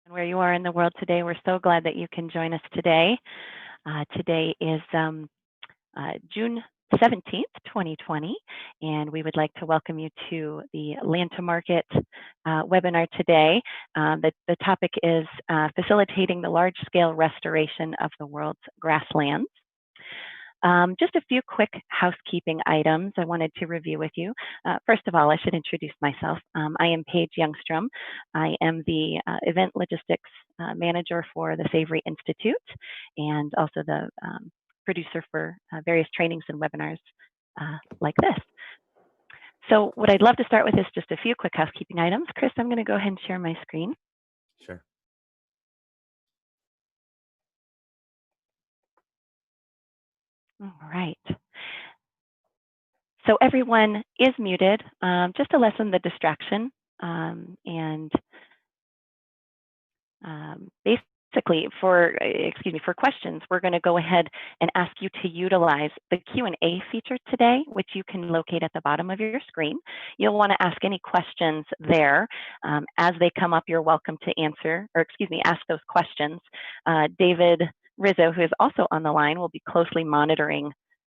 Where you are in the world today. We're so glad that you can join us today. Today is June 17th, 2020, and we would like to welcome you to the Land to Market webinar today. The topic is facilitating the large-scale restoration of the world's grasslands. Just a few quick housekeeping items I wanted to review with you. First of all, I should introduce myself. I am Paige Youngstrom. I am the event logistics manager for the Savory Institute and also the producer for various trainings and webinars like this. So what I'd love to start with is just a few quick housekeeping items. Chris, I'm going to go ahead and share my screen. Sure. All right. So everyone is muted, just to lessen the distraction. Basically, for questions, we're going to go ahead and ask you to utilize the Q&A feature today, which you can locate at the bottom of your screen. You'll want to ask any questions there. As they come up, you're welcome to ask those questions. David Rizzo, who is also on the line, will be closely monitoring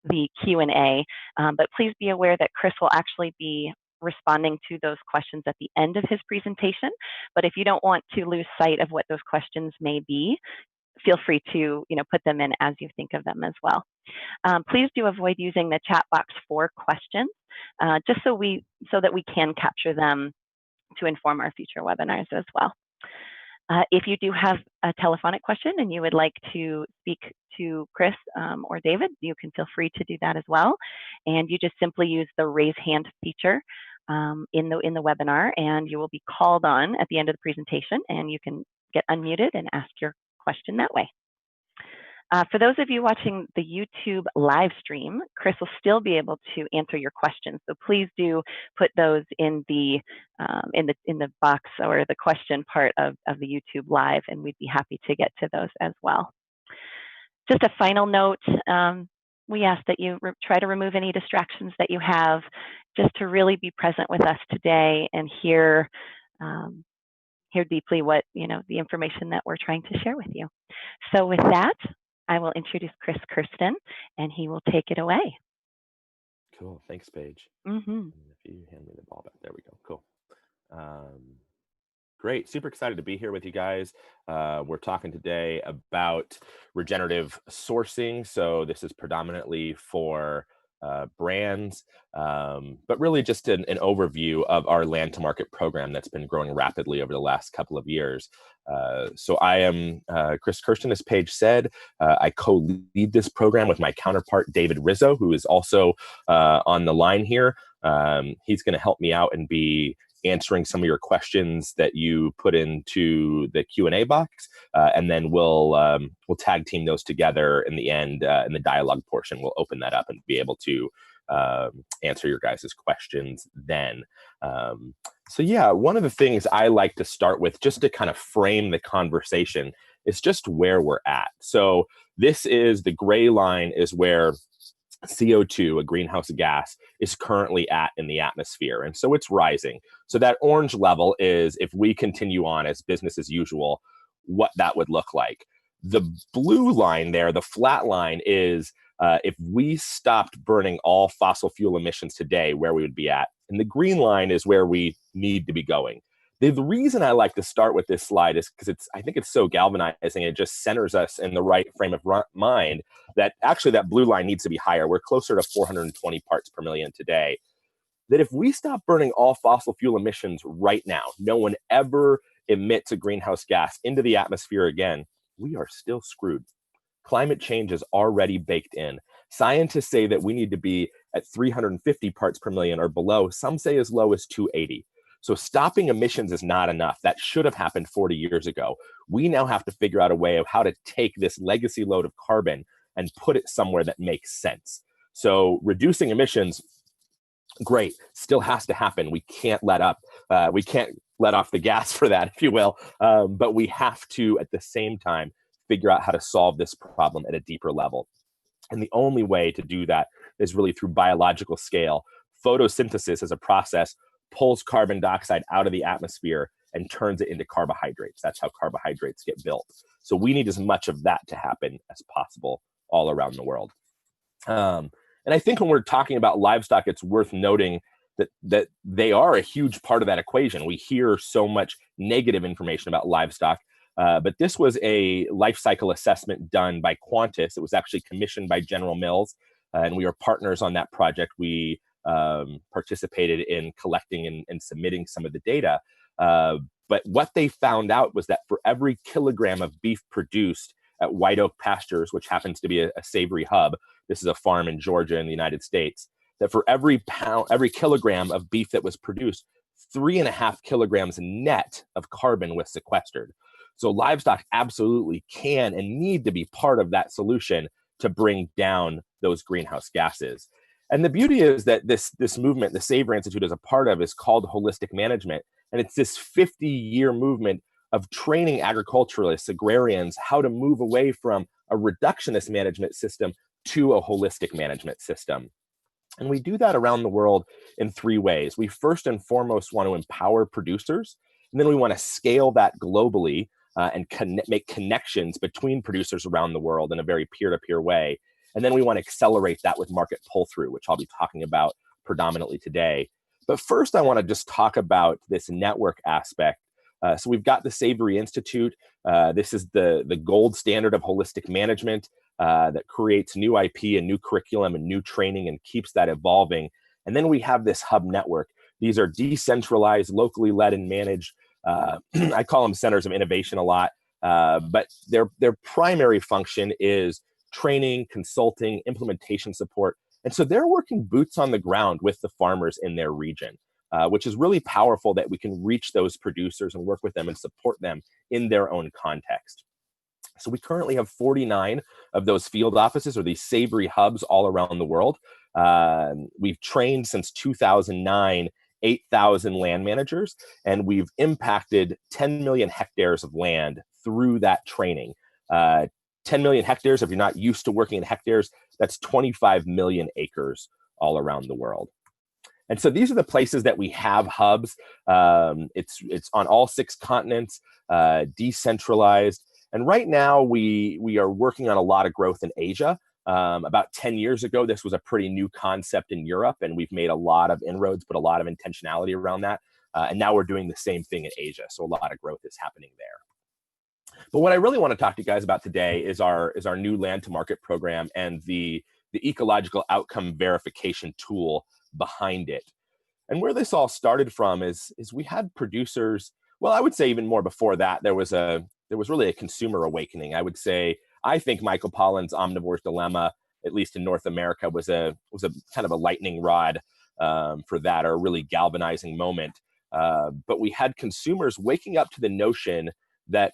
the Q&A, but please be aware that Chris will actually be responding to those questions at the end of his presentation. But if you don't want to lose sight of what those questions may be, feel free to put them in as you think of them as well. Please do avoid using the chat box for questions, just so that we can capture them to inform our future webinars as well. If you do have a telephonic question and you would like to speak to Chris or David, you can feel free to do that as well. And you just simply use the raise hand feature in the webinar, and you will be called on at the end of the presentation, and you can get unmuted and ask your question that way. For those of you watching the YouTube live stream, Chris will still be able to answer your questions. So please do put those in the box or the question part of the YouTube live, and we'd be happy to get to those as well. Just a final note, we ask that you try to remove any distractions that you have, just to really be present with us today and hear deeply what the information that we're trying to share with you. So with that, I will introduce Chris Kerston, and he will take it away. Cool. Thanks, Paige. Mm-hmm. If you hand me the ball back, there we go. Cool. Great. Super excited to be here with you guys. We're talking today about regenerative sourcing. So this is predominantly for brands, but really just an overview of our land to market program that's been growing rapidly over the last couple of years. So I am Chris Kerston, as Paige said. I co-lead this program with my counterpart, David Rizzo, who is also on the line here. He's going to help me out and be answering some of your questions that you put into the Q&A box, and then we'll tag team those together in the end. In the dialogue portion, we'll open that up and be able to answer your guys' questions then. So yeah, one of the things I like to start with, just to kind of frame the conversation, is just where we're at. So this is the gray line is where CO2, a greenhouse gas, is currently at in the atmosphere. And so it's rising. So that orange level is, if we continue on as business as usual, what that would look like. The blue line there, the flat line, is if we stopped burning all fossil fuel emissions today, where we would be at. And the green line is where we need to be going. The reason I like to start with this slide is because I think it's so galvanizing. It just centers us in the right frame of mind that actually that blue line needs to be higher. We're closer to 420 parts per million today. That if we stop burning all fossil fuel emissions right now, no one ever emits a greenhouse gas into the atmosphere again, we are still screwed. Climate change is already baked in. Scientists say that we need to be at 350 parts per million or below. Some say as low as 280. So stopping emissions is not enough. That should have happened 40 years ago. We now have to figure out a way of how to take this legacy load of carbon and put it somewhere that makes sense. So reducing emissions, great, still has to happen. We can't let up. We can't let off the gas for that, if you will. But we have to, at the same time, figure out how to solve this problem at a deeper level. And the only way to do that is really through biological scale. Photosynthesis as a process pulls carbon dioxide out of the atmosphere and turns it into carbohydrates. That's how carbohydrates get built. So we need as much of that to happen as possible all around the world. And I think when we're talking about livestock, it's worth noting that they are a huge part of that equation. We hear so much negative information about livestock, but this was a life cycle assessment done by Qantas. It was actually commissioned by General Mills, and we were partners on that project. We participated in collecting and submitting some of the data. But what they found out was that for every kilogram of beef produced at White Oak Pastures, which happens to be a Savory hub, this is a farm in Georgia in the United States, that for every kilogram of beef that was produced, 3.5 kilograms net of carbon was sequestered. So livestock absolutely can and need to be part of that solution to bring down those greenhouse gases. And the beauty is that this movement, the Savory Institute is a part of, is called holistic management. And it's this 50-year movement of training agriculturalists, agrarians, how to move away from a reductionist management system to a holistic management system. And we do that around the world in 3 ways. We first and foremost want to empower producers, and then we want to scale that globally and make connections between producers around the world in a very peer-to-peer way. And then we want to accelerate that with market pull-through, which I'll be talking about predominantly today. But first, I want to just talk about this network aspect. So we've got the Savory Institute. This is the gold standard of holistic management that creates new IP and new curriculum and new training and keeps that evolving. And then we have this hub network. These are decentralized, locally led and managed. I call them centers of innovation a lot, but their primary function is training, consulting, implementation support. And so they're working boots on the ground with the farmers in their region, which is really powerful that we can reach those producers and work with them and support them in their own context. So we currently have 49 of those field offices, or these Savory hubs, all around the world. We've trained since 2009, 8,000 land managers, and we've impacted 10 million hectares of land through that training. 10 million hectares, if you're not used to working in hectares, that's 25 million acres all around the world. And so these are the places that we have hubs. It's on all 6 continents, decentralized. And right now we are working on a lot of growth in Asia. About 10 years ago, this was a pretty new concept in Europe, and we've made a lot of inroads, but a lot of intentionality around that. And now we're doing the same thing in Asia. So a lot of growth is happening there. But what I really want to talk to you guys about today is our new land to market program and the ecological outcome verification tool behind it. And where this all started from is we had producers. Well, I would say even more before that, there was really a consumer awakening. I think Michael Pollan's Omnivore's Dilemma, at least in North America, was a kind of a lightning rod for that, or a really galvanizing moment. But we had consumers waking up to the notion that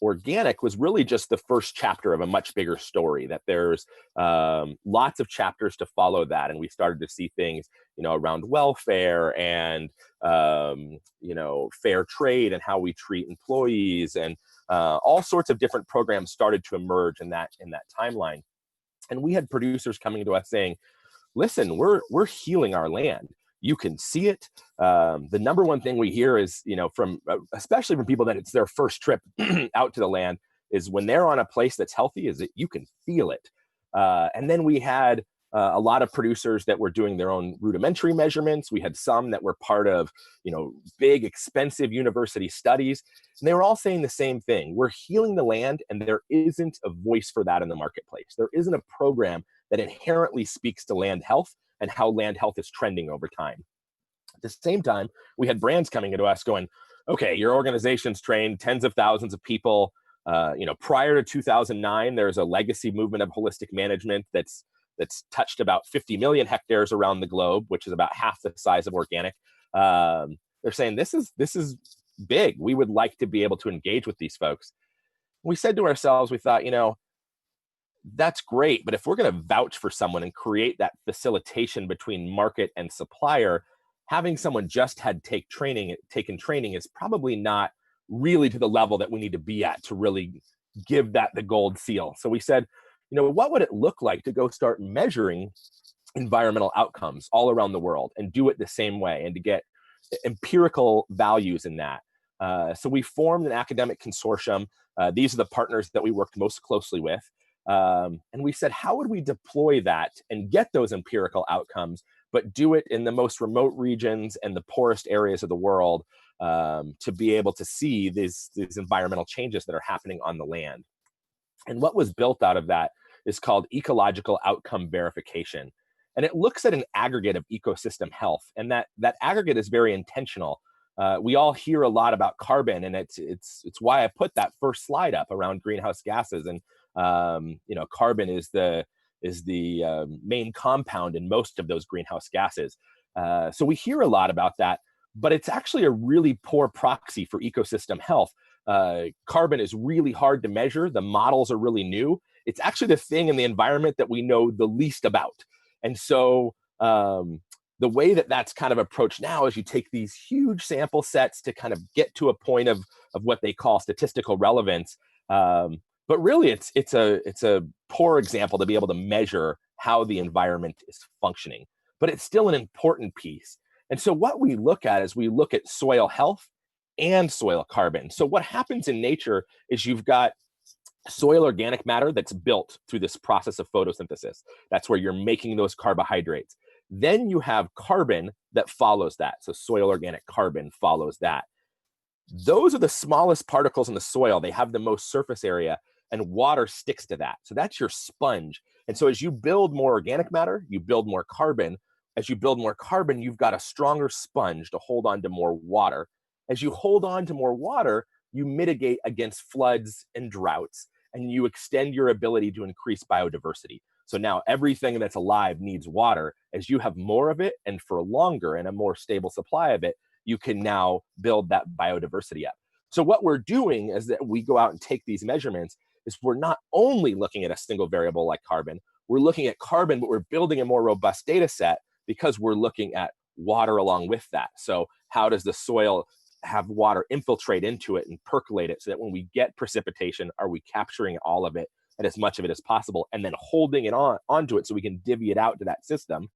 organic was really just the first chapter of a much bigger story, that there's lots of chapters to follow that. And we started to see things, around welfare and, fair trade and how we treat employees, and all sorts of different programs started to emerge in that timeline. And we had producers coming to us saying, listen, we're healing our land. You can see it. The number one thing we hear is, especially from people that it's their first trip out to the land, is when they're on a place that's healthy, is that you can feel it. And then we had a lot of producers that were doing their own rudimentary measurements. We had some that were part of, big, expensive university studies. And they were all saying the same thing. We're healing the land, and there isn't a voice for that in the marketplace. There isn't a program that inherently speaks to land health and how land health is trending over time. At the same time, we had brands coming into us going, okay, your organization's trained tens of thousands of people. Prior to 2009, there's a legacy movement of holistic management that's touched about 50 million hectares around the globe, which is about half the size of organic. They're saying this is big. We would like to be able to engage with these folks. We said to ourselves, we thought, that's great, but if we're going to vouch for someone and create that facilitation between market and supplier, having someone just taken training is probably not really to the level that we need to be at to really give that the gold seal. So we said, what would it look like to go start measuring environmental outcomes all around the world and do it the same way, and to get empirical values in that? So we formed an academic consortium. These are the partners that we worked most closely with. And we said, how would we deploy that and get those empirical outcomes, but do it in the most remote regions and the poorest areas of the world, to be able to see these environmental changes that are happening on the land. And what was built out of that is called ecological outcome verification. And it looks at an aggregate of ecosystem health. And that aggregate is very intentional. We all hear a lot about carbon, and it's why I put that first slide up around greenhouse gases. And carbon is the main compound in most of those greenhouse gases. So we hear a lot about that, but it's actually a really poor proxy for ecosystem health. Carbon is really hard to measure. The models are really new. It's actually the thing in the environment that we know the least about. And so the way that that's kind of approached now is you take these huge sample sets to kind of get to a point of what they call statistical relevance. But really, it's a poor example to be able to measure how the environment is functioning. But it's still an important piece. And so what we look at is we look at soil health and soil carbon. So what happens in nature is you've got soil organic matter that's built through this process of photosynthesis. That's where you're making those carbohydrates. Then you have carbon that follows that. So soil organic carbon follows that. Those are the smallest particles in the soil. They have the most surface area, and water sticks to that. So that's your sponge. And so as you build more organic matter, you build more carbon. As you build more carbon, you've got a stronger sponge to hold on to more water. As you hold on to more water, you mitigate against floods and droughts, and you extend your ability to increase biodiversity. So now everything that's alive needs water. As you have more of it and for longer and a more stable supply of it, you can now build that biodiversity up. So what we're doing is that we go out and take these measurements is we're not only looking at a single variable like carbon, we're looking at carbon, but we're building a more robust data set because we're looking at water along with that. So how does the soil have water infiltrate into it and percolate it so that when we get precipitation, are we capturing all of it and as much of it as possible and then holding it onto it so we can divvy it out to that system?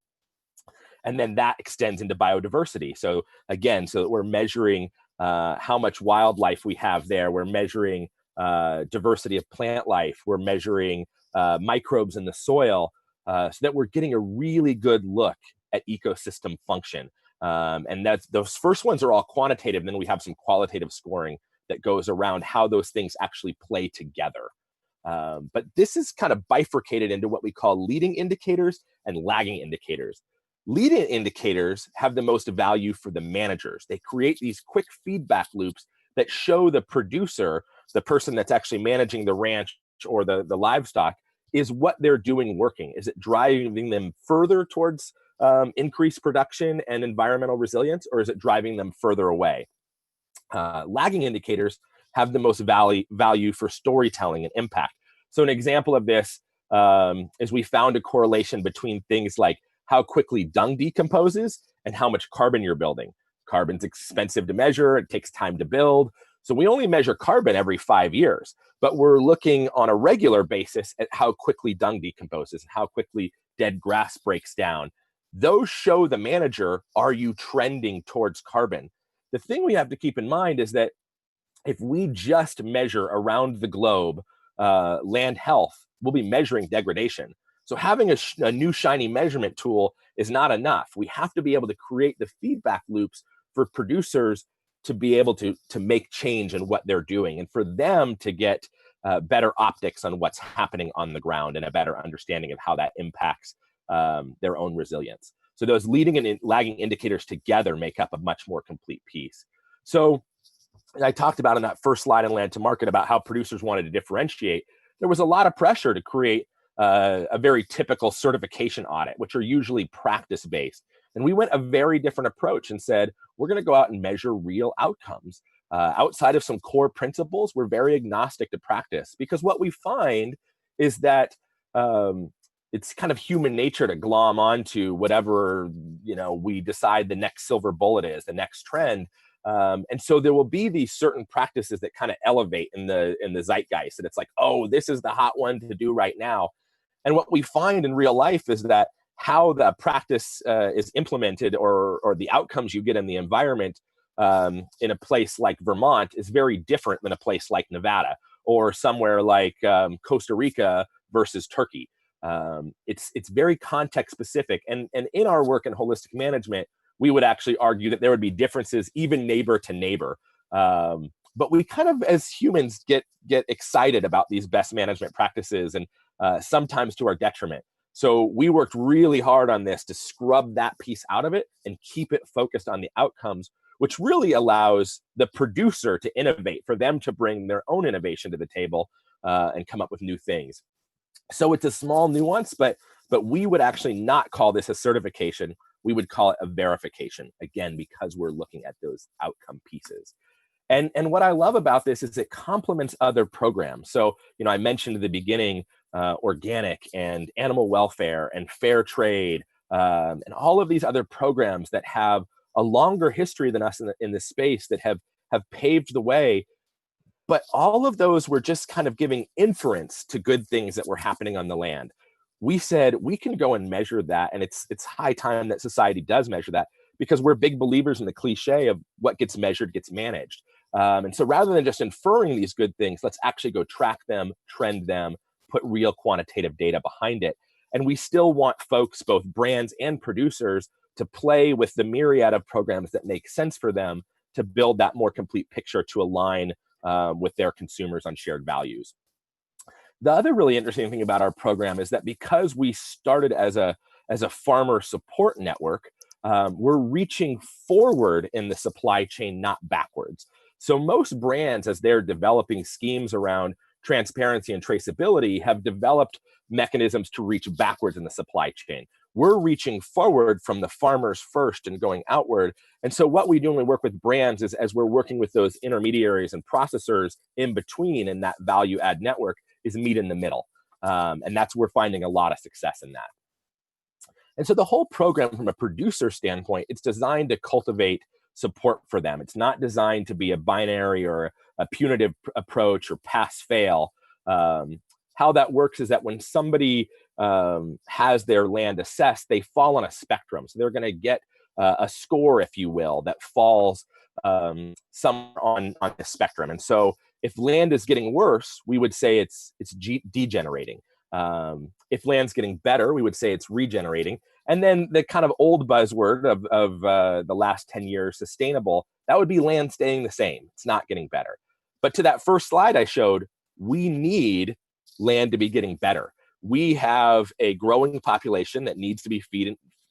And then that extends into biodiversity. So again, so that we're measuring how much wildlife we have there. We're measuring diversity of plant life. We're measuring microbes in the soil so that we're getting a really good look at ecosystem function. And those first ones are all quantitative. And then we have some qualitative scoring that goes around how those things actually play together. But this is kind of bifurcated into what we call leading indicators and lagging indicators. Leading indicators have the most value for the managers. They create these quick feedback loops that show the producer, the person that's actually managing the ranch or the livestock, is what they're doing working? Is it driving them further towards increased production and environmental resilience, or is it driving them further away? Lagging indicators have the most value for storytelling and impact. So an example of this is we found a correlation between things like how quickly dung decomposes and how much carbon you're building. Carbon's expensive to measure, it takes time to build. So we only measure carbon every 5 years, but we're looking on a regular basis at how quickly dung decomposes, how quickly dead grass breaks down. Those show the manager, are you trending towards carbon? The thing we have to keep in mind is that if we just measure around the globe land health, we'll be measuring degradation. So having a new shiny measurement tool is not enough. We have to be able to create the feedback loops for producers to be able to make change in what they're doing, and for them to get better optics on what's happening on the ground and a better understanding of how that impacts their own resilience. So those leading and lagging indicators together make up a much more complete piece. So I talked about in that first slide in Land to Market about how producers wanted to differentiate. There was a lot of pressure to create a very typical certification audit, which are usually practice-based. And we went a very different approach and said, we're going to go out and measure real outcomes. Outside of some core principles, we're very agnostic to practice, because what we find is that it's kind of human nature to glom onto whatever we decide the next silver bullet is, the next trend. And so there will be these certain practices that kind of elevate in the zeitgeist, and it's like, oh, this is the hot one to do right now. And what we find in real life is that how the practice is implemented or the outcomes you get in the environment in a place like Vermont is very different than a place like Nevada, or somewhere like Costa Rica versus Turkey. It's very context specific. And in our work in holistic management, we would actually argue that there would be differences even neighbor to neighbor. But we kind of, as humans, get excited about these best management practices, and sometimes to our detriment. So we worked really hard on this to scrub that piece out of it and keep it focused on the outcomes, which really allows the producer to innovate, for them to bring their own innovation to the table and come up with new things. So it's a small nuance, but we would actually not call this a certification. We would call it a verification, again, because we're looking at those outcome pieces. And what I love about this is it complements other programs. So, I mentioned at the beginning, organic and animal welfare and fair trade, and all of these other programs that have a longer history than us in this space, that have paved the way. But all of those were just kind of giving inference to good things that were happening on the land. We said we can go and measure that, and it's high time that society does measure that, because we're big believers in the cliche of what gets measured gets managed. And so rather than just inferring these good things, let's actually go track them, trend them, put real quantitative data behind it. And we still want folks, both brands and producers, to play with the myriad of programs that make sense for them to build that more complete picture to align with their consumers on shared values. The other really interesting thing about our program is that because we started as a farmer support network, we're reaching forward in the supply chain, not backwards. So most brands, as they're developing schemes around transparency and traceability, have developed mechanisms to reach backwards in the supply chain. We're reaching forward from the farmers first and going outward. And so what we do when we work with brands is, as we're working with those intermediaries and processors in between in that value add network, is meet in the middle. And that's, we're finding a lot of success in that. And so the whole program, from a producer standpoint, it's designed to cultivate support for them. It's not designed to be a binary or a punitive approach or pass fail. How that works is that when somebody has their land assessed, they fall on a spectrum. So they're going to get a score, if you will, that falls somewhere on the spectrum. And so if land is getting worse, we would say it's degenerating. If land's getting better, we would say it's regenerating. And then the kind of old buzzword of the last 10 years, sustainable, that would be land staying the same. It's not getting better. But to that first slide I showed, we need land to be getting better. We have a growing population that needs to be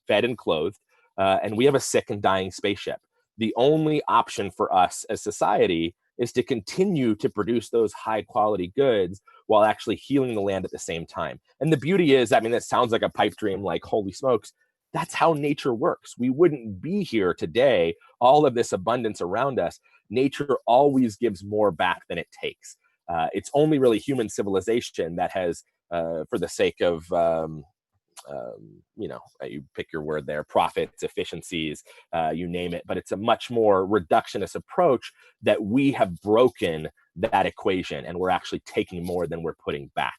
fed and clothed, and we have a sick and dying spaceship. The only option for us as society is to continue to produce those high quality goods while actually healing the land at the same time. And the beauty is, I mean, that sounds like a pipe dream, like, holy smokes, that's how nature works. We wouldn't be here today, all of this abundance around us. Nature always gives more back than it takes. It's only really human civilization that has, for the sake of, you pick your word there, profits, efficiencies, you name it, but it's a much more reductionist approach that we have broken that equation, and we're actually taking more than we're putting back.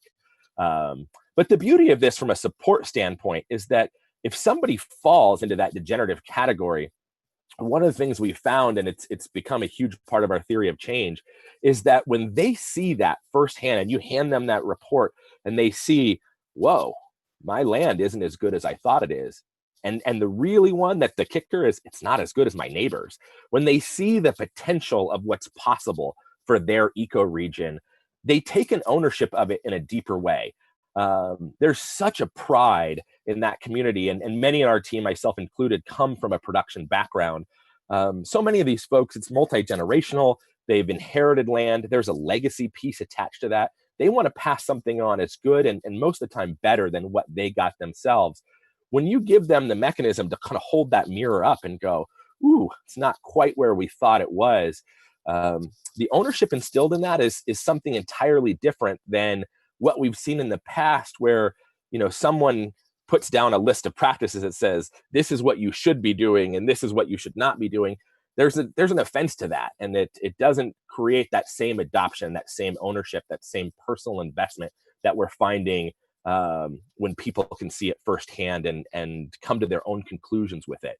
But the beauty of this from a support standpoint is that if somebody falls into that degenerative category, one of the things we found, and it's become a huge part of our theory of change, is that when they see that firsthand and you hand them that report and they see, whoa, my land isn't as good as I thought it is. And the really one, that the kicker is, it's not as good as my neighbors. When they see the potential of what's possible for their ecoregion, they take an ownership of it in a deeper way. There's such a pride in that community, and many in our team, myself included, come from a production background. So many of these folks, it's multi-generational. They've inherited land. There's a legacy piece attached to that. They want to pass something on as good and most of the time better than what they got themselves. When you give them the mechanism to kind of hold that mirror up and go, ooh, it's not quite where we thought it was. The ownership instilled in that is something entirely different than what we've seen in the past, where, someone puts down a list of practices that says, this is what you should be doing and this is what you should not be doing. There's an offense to that, and it doesn't create that same adoption, that same ownership, that same personal investment that we're finding when people can see it firsthand and come to their own conclusions with it.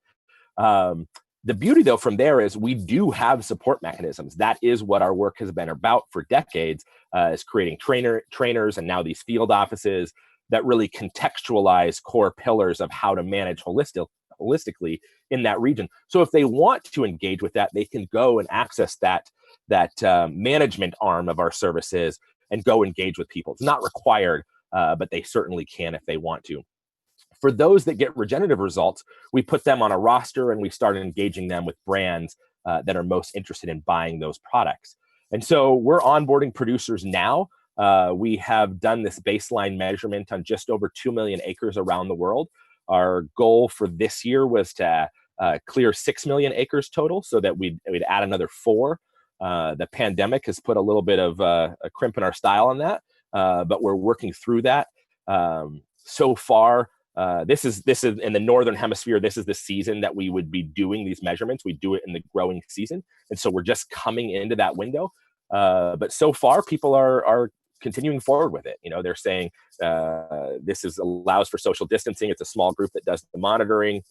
The beauty, though, from there is we do have support mechanisms. That is what our work has been about for decades, is creating trainers and now these field offices that really contextualize core pillars of how to manage holistically in that region. So if they want to engage with that, they can go and access that management arm of our services and go engage with people. It's not required, but they certainly can if they want to. For those that get regenerative results, we put them on a roster and we start engaging them with brands that are most interested in buying those products. And so we're onboarding producers now. We have done this baseline measurement on just over 2 million acres around the world. Our goal for this year was to clear 6 million acres total, so that we'd add another 4. The pandemic has put a little bit of a crimp in our style on that, but we're working through that. So far, this is in the northern hemisphere. This is the season that we would be doing these measurements. We do it in the growing season, and so we're just coming into that window. But so far, people are continuing forward with it. They're saying this allows for social distancing. It's a small group that does the monitoring,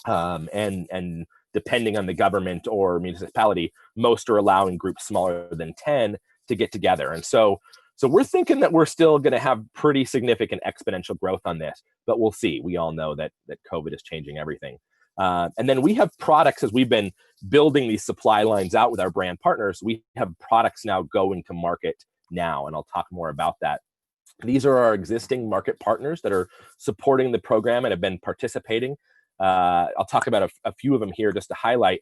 and depending on the government or municipality, most are allowing groups smaller than 10 to get together. And so we're thinking that we're still going to have pretty significant exponential growth on this, but we'll see. We all know that COVID is changing everything. And then we have products, as we've been building these supply lines out with our brand partners, we have products now going to market now, and I'll talk more about that. These are our existing market partners that are supporting the program and have been participating. I'll talk about a few of them here just to highlight.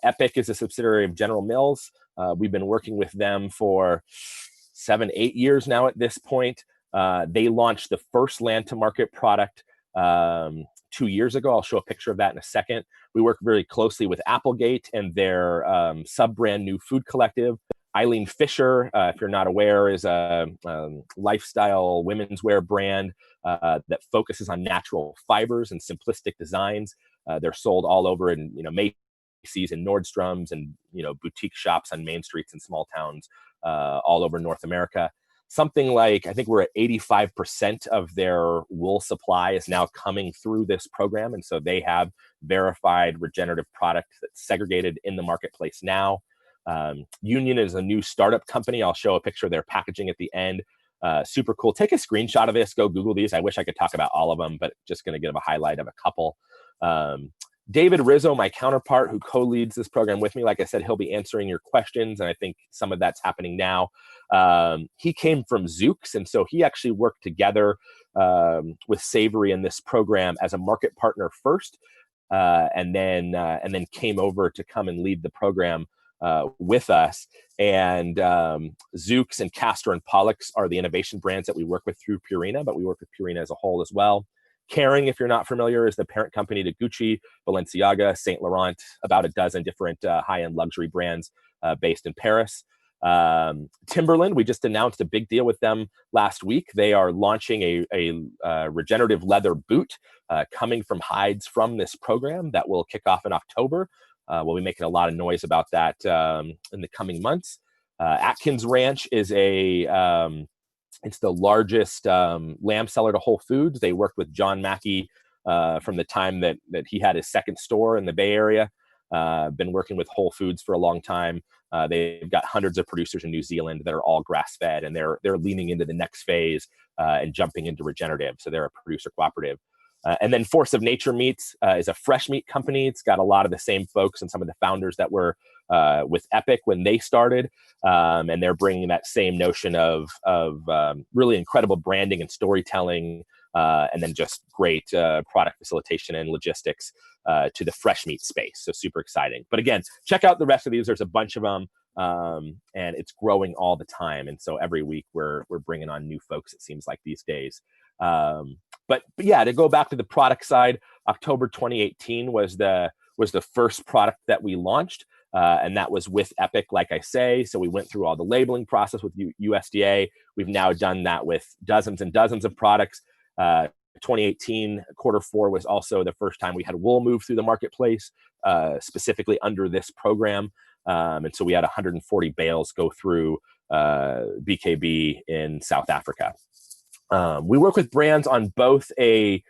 Epic is a subsidiary of General Mills. We've been working with them for 7-8 years now at this point. They launched the first land to market product 2 years ago. I'll show a picture of that in a second. We work very closely with Applegate and their sub-brand New Food Collective. Eileen Fisher, if you're not aware, is a lifestyle women's wear brand that focuses on natural fibers and simplistic designs. They're sold all over in Macy's and Nordstrom's and boutique shops on main streets in small towns all over North America. Something like, I think we're at 85% of their wool supply is now coming through this program, and so they have verified regenerative product that's segregated in the marketplace now. Union is a new startup company. I'll show a picture of their packaging at the end. Super cool. Take a screenshot of this. Go Google these. I wish I could talk about all of them, but just going to give a highlight of a couple. David Rizzo, my counterpart, who co-leads this program with me, like I said, he'll be answering your questions, and I think some of that's happening now. He came from Zooks, and so he actually worked together with Savory in this program as a market partner first, and then came over to come and lead the program with us. And Zooks and Castor and Pollux are the innovation brands that we work with through Purina, but we work with Purina as a whole as well. Kering, if you're not familiar, is the parent company to Gucci, Balenciaga, Saint Laurent, about a dozen different high-end luxury brands based in Paris. Timberland, we just announced a big deal with them last week. They are launching a regenerative leather boot coming from hides from this program that will kick off in October. We'll be making a lot of noise about that in the coming months. Atkins Ranch is it's the largest lamb seller to Whole Foods. They worked with John Mackey from the time that he had his second store in the Bay Area. Been working with Whole Foods for a long time. They've got hundreds of producers in New Zealand that are all grass-fed, and they're leaning into the next phase and jumping into regenerative. So they're a producer cooperative. And then Force of Nature Meats is a fresh meat company. It's got a lot of the same folks and some of the founders that were with Epic when they started. And they're bringing that same notion of really incredible branding and storytelling, and then just great product facilitation and logistics to the fresh meat space. So super exciting. But again, check out the rest of these. There's a bunch of them, and it's growing all the time. And so every week we're bringing on new folks, it seems like these days. But yeah, to go back to the product side, October 2018 was the first product that we launched, and that was with Epic, like I say. So we went through all the labeling process with USDA. We've now done that with dozens and dozens of products. 2018 Q4 was also the first time we had wool move through the marketplace, specifically under this program. And so we had 140 bales go through BKB in South Africa. We work with brands on both a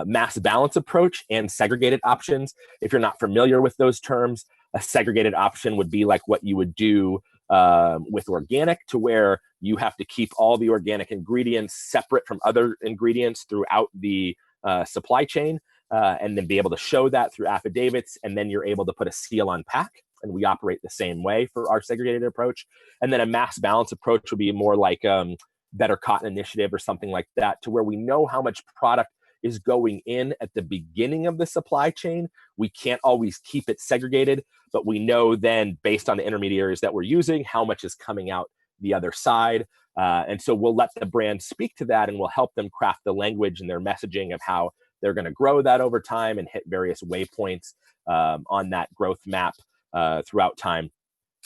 mass balance approach and segregated options. If you're not familiar with those terms, a segregated option would be like what you would do with organic, to where you have to keep all the organic ingredients separate from other ingredients throughout the supply chain, and then be able to show that through affidavits, and then you're able to put a seal on pack. And we operate the same way for our segregated approach. And then a mass balance approach would be more like Better Cotton Initiative or something like that, to where we know how much product is going in at the beginning of the supply chain. We can't always keep it segregated, but we know then, based on the intermediaries that we're using, how much is coming out the other side. And so we'll let the brand speak to that, and we'll help them craft the language and their messaging of how they're going to grow that over time and hit various waypoints on that growth map throughout time.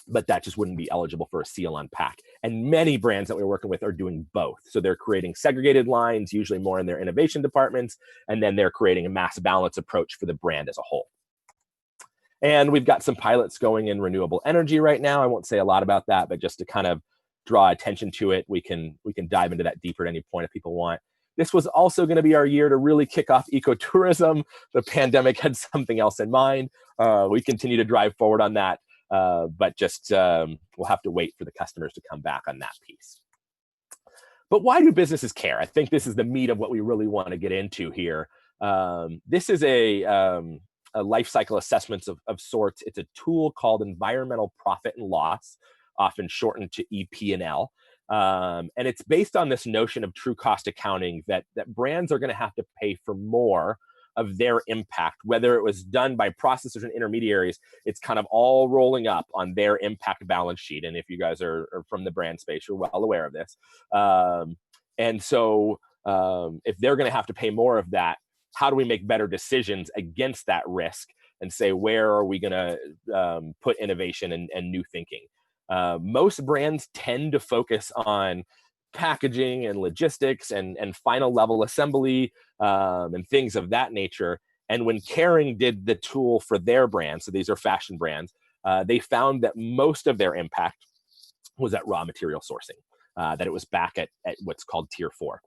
But that just wouldn't be eligible for a seal on pack. And many brands that we're working with are doing both. So they're creating segregated lines, usually more in their innovation departments, and then they're creating a mass balance approach for the brand as a whole. And we've got some pilots going in renewable energy right now. I won't say a lot about that, but just to kind of draw attention to it, we can dive into that deeper at any point if people want. This was also going to be our year to really kick off ecotourism. The pandemic had something else in mind. We continue to drive forward on that. But just we'll have to wait for the customers to come back on that piece. But why do businesses care? I think this is the meat of what we really want to get into here. This is a life cycle assessment of sorts. It's a tool called environmental profit and loss, often shortened to EP&L. And it's based on this notion of true cost accounting, that brands are going to have to pay for more of their impact, whether it was done by processors and intermediaries. It's kind of all rolling up on their impact balance sheet. And if you guys are from the brand space, you're well aware of this. And so if they're going to have to pay more of that, how do we make better decisions against that risk and say, where are we going to put innovation and new thinking? Most brands tend to focus on packaging and logistics and final level assembly and things of that nature. And when Kering did the tool for their brand, so these are fashion brands, they found that most of their impact was at raw material sourcing, that it was back at what's called tier 4.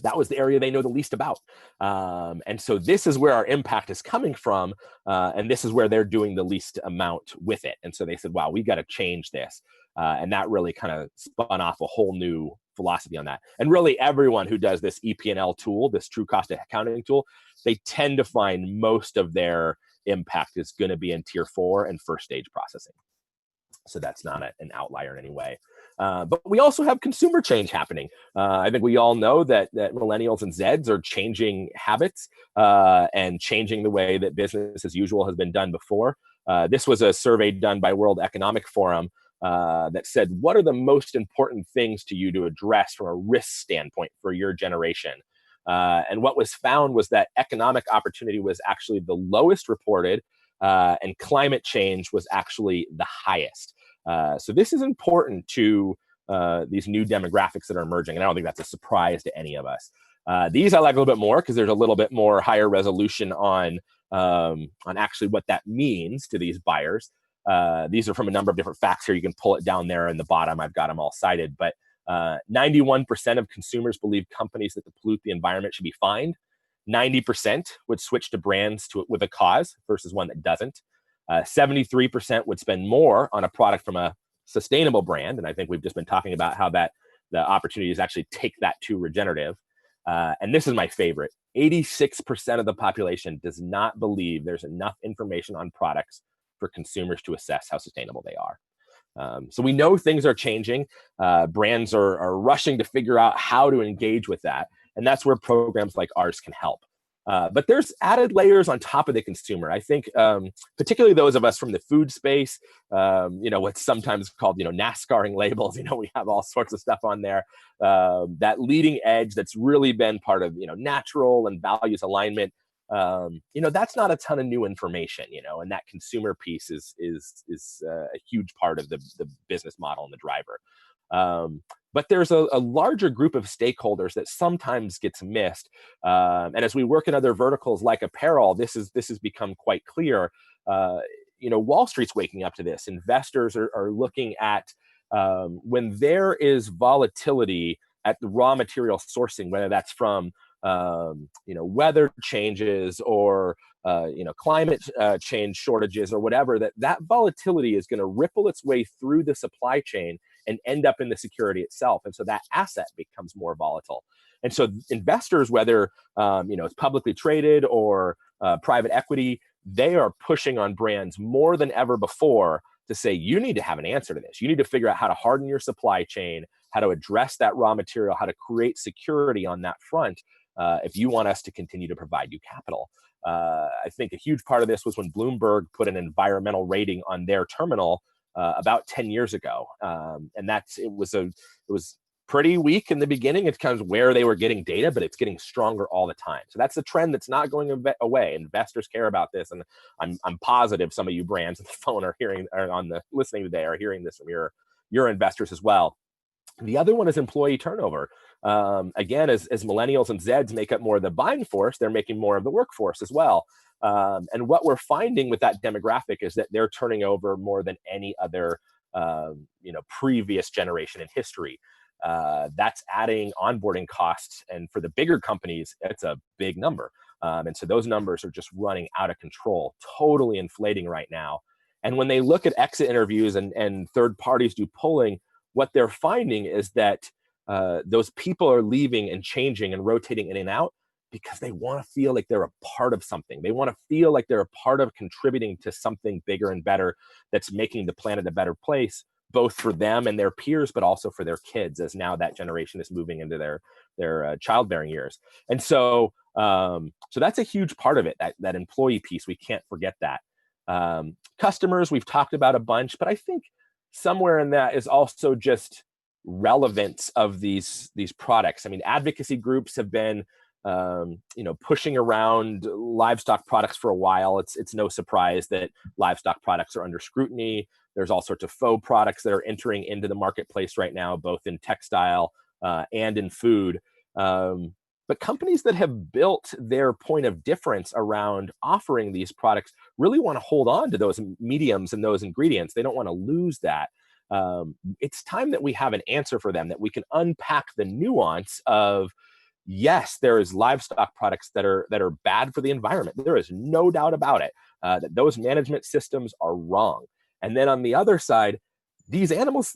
That was the area they know the least about. And so this is where our impact is coming from. And this is where they're doing the least amount with it. And so they said, wow, we got to change this. And that really kind of spun off a whole new philosophy on that. And really everyone who does this EP&L tool, this true cost accounting tool, they tend to find most of their impact is going to be in tier 4 and first stage processing. So that's not an outlier in any way. But we also have consumer change happening. I think we all know that millennials and Zeds are changing habits and changing the way that business as usual has been done before. This was a survey done by World Economic Forum that said, what are the most important things to you to address from a risk standpoint for your generation? And what was found was that economic opportunity was actually the lowest reported, and climate change was actually the highest. So this is important to these new demographics that are emerging, and I don't think that's a surprise to any of us. These I like a little bit more because there's a little bit more higher resolution on actually what that means to these buyers. These are from a number of different facts here. You can pull it down there in the bottom. I've got them all cited, but 91% of consumers believe companies that pollute the environment should be fined. 90% would switch to brands with a cause versus one that doesn't. 73% would spend more on a product from a sustainable brand. And I think we've just been talking about how that the opportunity is actually take that to regenerative. And this is my favorite. 86% of the population does not believe there's enough information on products for consumers to assess how sustainable they are. So we know things are changing. Brands are rushing to figure out how to engage with that. And that's where programs like ours can help. But there's added layers on top of the consumer. I think particularly those of us from the food space, what's sometimes called, NASCARing labels, we have all sorts of stuff on there. That leading edge that's really been part of, natural and values alignment. That's not a ton of new information, and that consumer piece is a huge part of the business model and the driver. But there's a larger group of stakeholders that sometimes gets missed. And as we work in other verticals like apparel, this has become quite clear. Wall Street's waking up to this. Investors are looking at when there is volatility at the raw material sourcing, whether that's from weather changes or climate change shortages or whatever, that volatility is going to ripple its way through the supply chain and end up in the security itself. And so that asset becomes more volatile. And so investors, whether it's publicly traded or private equity, they are pushing on brands more than ever before to say, you need to have an answer to this. You need to figure out how to harden your supply chain, how to address that raw material, how to create security on that front if you want us to continue to provide you capital. I think a huge part of this was when Bloomberg put an environmental rating on their terminal about 10 years ago. And it was pretty weak in the beginning. It's kind of where they were getting data, but it's getting stronger all the time. So that's a trend that's not going away. Investors care about this, and I'm positive some of you brands on the phone are listening today are hearing this from your investors as well. The other one is employee turnover. Again, as millennials and Zeds make up more of the buying force, they're making more of the workforce as well. And what we're finding with that demographic is that they're turning over more than any other previous generation in history. That's adding onboarding costs, and for the bigger companies, it's a big number. And so those numbers are just running out of control, totally inflating right now. And when they look at exit interviews and third parties do polling, what they're finding is that those people are leaving and changing and rotating in and out because they want to feel like they're a part of something. They want to feel like they're a part of contributing to something bigger and better that's making the planet a better place, both for them and their peers, but also for their kids, as now that generation is moving into their childbearing years. And so that's a huge part of it, that employee piece. We can't forget that. Customers, we've talked about a bunch, but I think somewhere in that is also just relevance of these products. I mean, advocacy groups have been pushing around livestock products for a while. It's no surprise that livestock products are under scrutiny. There's all sorts of faux products that are entering into the marketplace right now, both in textile and in food. But companies that have built their point of difference around offering these products really want to hold on to those mediums and those ingredients. They don't want to lose that. It's time that we have an answer for them, that we can unpack the nuance of, yes, there is livestock products that are bad for the environment. There is no doubt about it, that those management systems are wrong. And then on the other side, these animals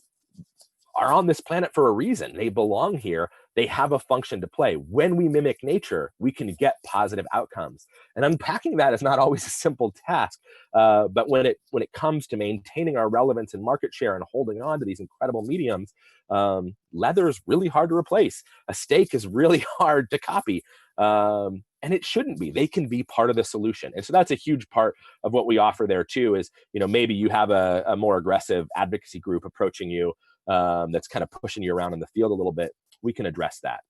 are on this planet for a reason. They belong here. They have a function to play. When we mimic nature, we can get positive outcomes. And unpacking that is not always a simple task. But when it comes to maintaining our relevance and market share and holding on to these incredible mediums, leather is really hard to replace. A steak is really hard to copy. And it shouldn't be. They can be part of the solution. And so that's a huge part of what we offer there too, is, maybe you have a more aggressive advocacy group approaching you that's kind of pushing you around in the field a little bit. We can address that.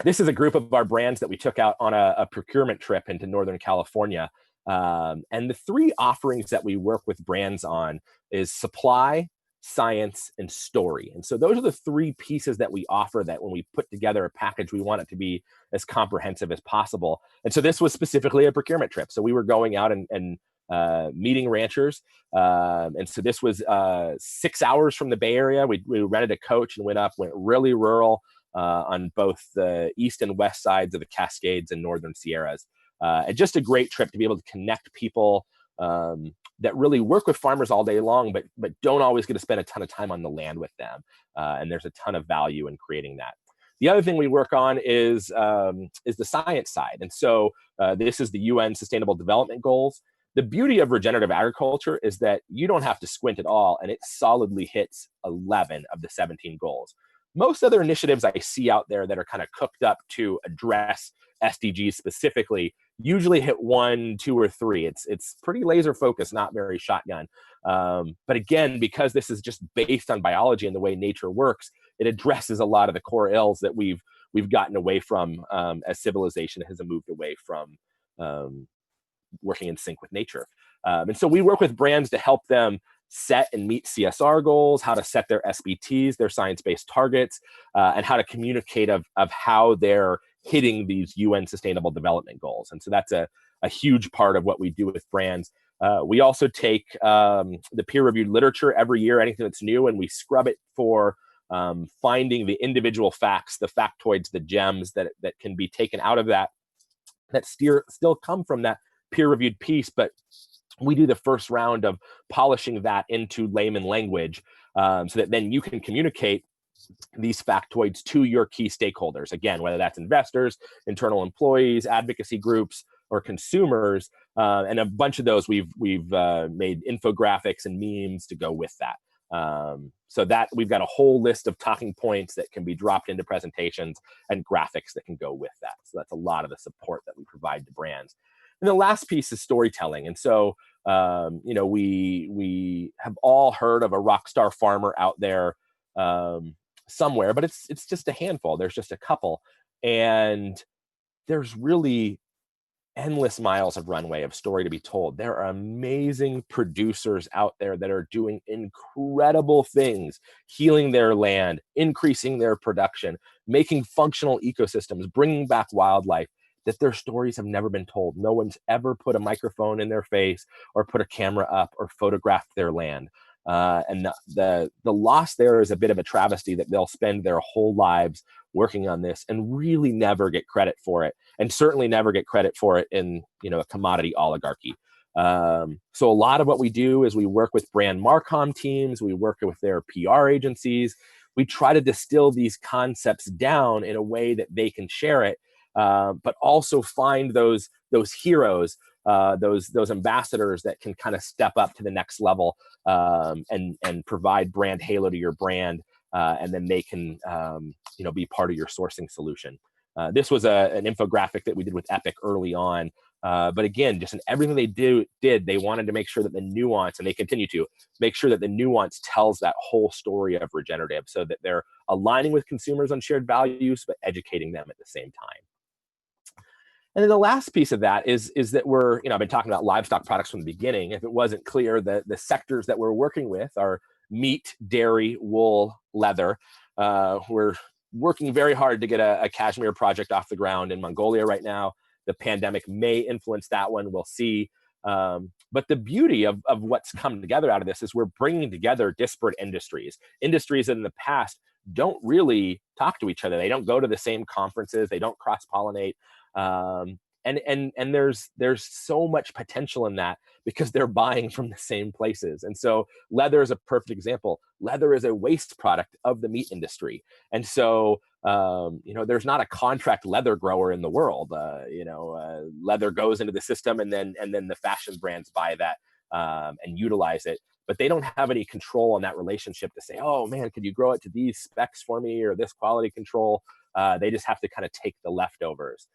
This is a group of our brands that we took out on a procurement trip into Northern California. And the three offerings that we work with brands on is supply, science, and story. And so those are the three pieces that we offer, that when we put together a package, we want it to be as comprehensive as possible. And so this was specifically a procurement trip. So we were going out and meeting ranchers. And so this was 6 hours from the Bay Area. We rented a coach and went really rural on both the east and west sides of the Cascades and Northern Sierras. And just a great trip to be able to connect people that really work with farmers all day long, but don't always get to spend a ton of time on the land with them. And there's a ton of value in creating that. The other thing we work on is the science side. And so this is the UN Sustainable Development Goals. The beauty of regenerative agriculture is that you don't have to squint at all, and it solidly hits 11 of the 17 goals. Most other initiatives I see out there that are kind of cooked up to address SDGs specifically usually hit 1, 2, or 3. It's pretty laser focused, not very shotgun. But again, because this is just based on biology and the way nature works, it addresses a lot of the core ills that we've gotten away from as civilization has moved away from working in sync with nature. And so we work with brands to help them set and meet CSR goals, how to set their SBTs, their science-based targets, and how to communicate of how they're hitting these UN Sustainable Development Goals. And so that's a huge part of what we do with brands. We also take the peer-reviewed literature every year, anything that's new, and we scrub it for finding the individual facts, the factoids, the gems that can be taken out of that still come from that peer-reviewed piece, but we do the first round of polishing that into layman language, so that then you can communicate these factoids to your key stakeholders. Again, whether that's investors, internal employees, advocacy groups, or consumers, and a bunch of those we've made infographics and memes to go with that. So that we've got a whole list of talking points that can be dropped into presentations and graphics that can go with that. So that's a lot of the support that we provide to brands. And the last piece is storytelling. And so, we have all heard of a rock star farmer out there somewhere, but it's just a handful. There's just a couple. And there's really endless miles of runway of story to be told. There are amazing producers out there that are doing incredible things, healing their land, increasing their production, making functional ecosystems, bringing back wildlife, that their stories have never been told. No one's ever put a microphone in their face or put a camera up or photographed their land. And the loss there is a bit of a travesty, that they'll spend their whole lives working on this and really never get credit for it, and certainly never get credit for it in a commodity oligarchy. So a lot of what we do is we work with brand marcom teams, we work with their PR agencies, we try to distill these concepts down in a way that they can share it, but also find those heroes, those ambassadors that can kind of step up to the next level, and provide brand halo to your brand, and then they can be part of your sourcing solution. This was an infographic that we did with Epic early on, but again, just in everything they did, they wanted to make sure that the nuance, and they continue to make sure that the nuance tells that whole story of regenerative, so that they're aligning with consumers on shared values, but educating them at the same time. And then the last piece of that is that we're, I've been talking about livestock products from the beginning. If it wasn't clear, the sectors that we're working with are meat, dairy, wool, leather. We're working very hard to get a cashmere project off the ground in Mongolia right now. The pandemic may influence that one. We'll see. But the beauty of what's come together out of this is we're bringing together disparate industries that in the past don't really talk to each other. They don't go to the same conferences. They don't cross-pollinate. And there's so much potential in that, because they're buying from the same places. And so leather is a perfect example. Leather is a waste product of the meat industry. And so, there's not a contract leather grower in the world. Leather goes into the system, and then the fashion brands buy that, and utilize it. But they don't have any control on that relationship to say, oh man, could you grow it to these specs for me, or this quality control? They just have to kind of take the leftovers.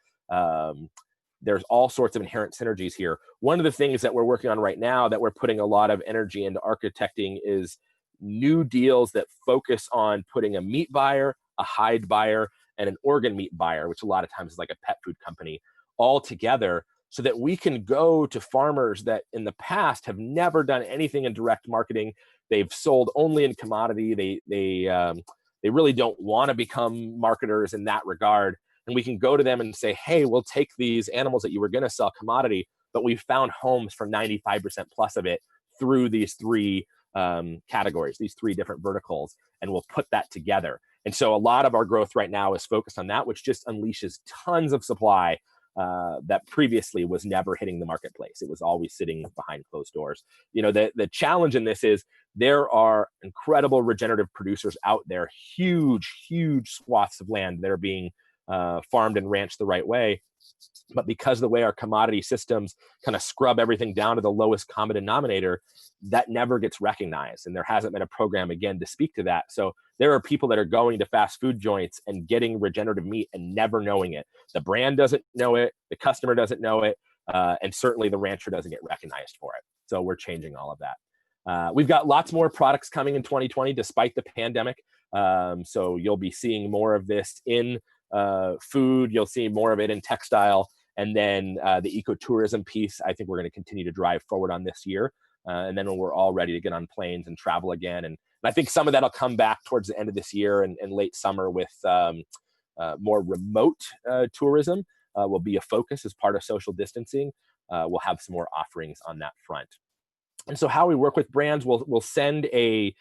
There's all sorts of inherent synergies here. One of the things that we're working on right now, that we're putting a lot of energy into architecting, is new deals that focus on putting a meat buyer, a hide buyer, and an organ meat buyer, which a lot of times is like a pet food company, all together, so that we can go to farmers that in the past have never done anything in direct marketing. They've sold only in commodity. They really don't want to become marketers in that regard. And we can go to them and say, hey, we'll take these animals that you were going to sell commodity, but we've found homes for 95% plus of it through these three categories, these three different verticals, and we'll put that together. And so a lot of our growth right now is focused on that, which just unleashes tons of supply that previously was never hitting the marketplace. It was always sitting behind closed doors. The challenge in this is there are incredible regenerative producers out there, huge swaths of land that are being farmed and ranched the right way. But because of the way our commodity systems kind of scrub everything down to the lowest common denominator, that never gets recognized. And there hasn't been a program, again, to speak to that. So there are people that are going to fast food joints and getting regenerative meat and never knowing it. The brand doesn't know it, the customer doesn't know it, and certainly the rancher doesn't get recognized for it. So we're changing all of that. We've got lots more products coming in 2020 despite the pandemic. So you'll be seeing more of this in food. You'll see more of it in textile. And then the ecotourism piece, I think we're going to continue to drive forward on this year. And then when we're all ready to get on planes and travel again. And I think some of that will come back towards the end of this year and late summer with more remote tourism will be a focus as part of social distancing. We'll have some more offerings on that front. And so how we work with brands, we'll send a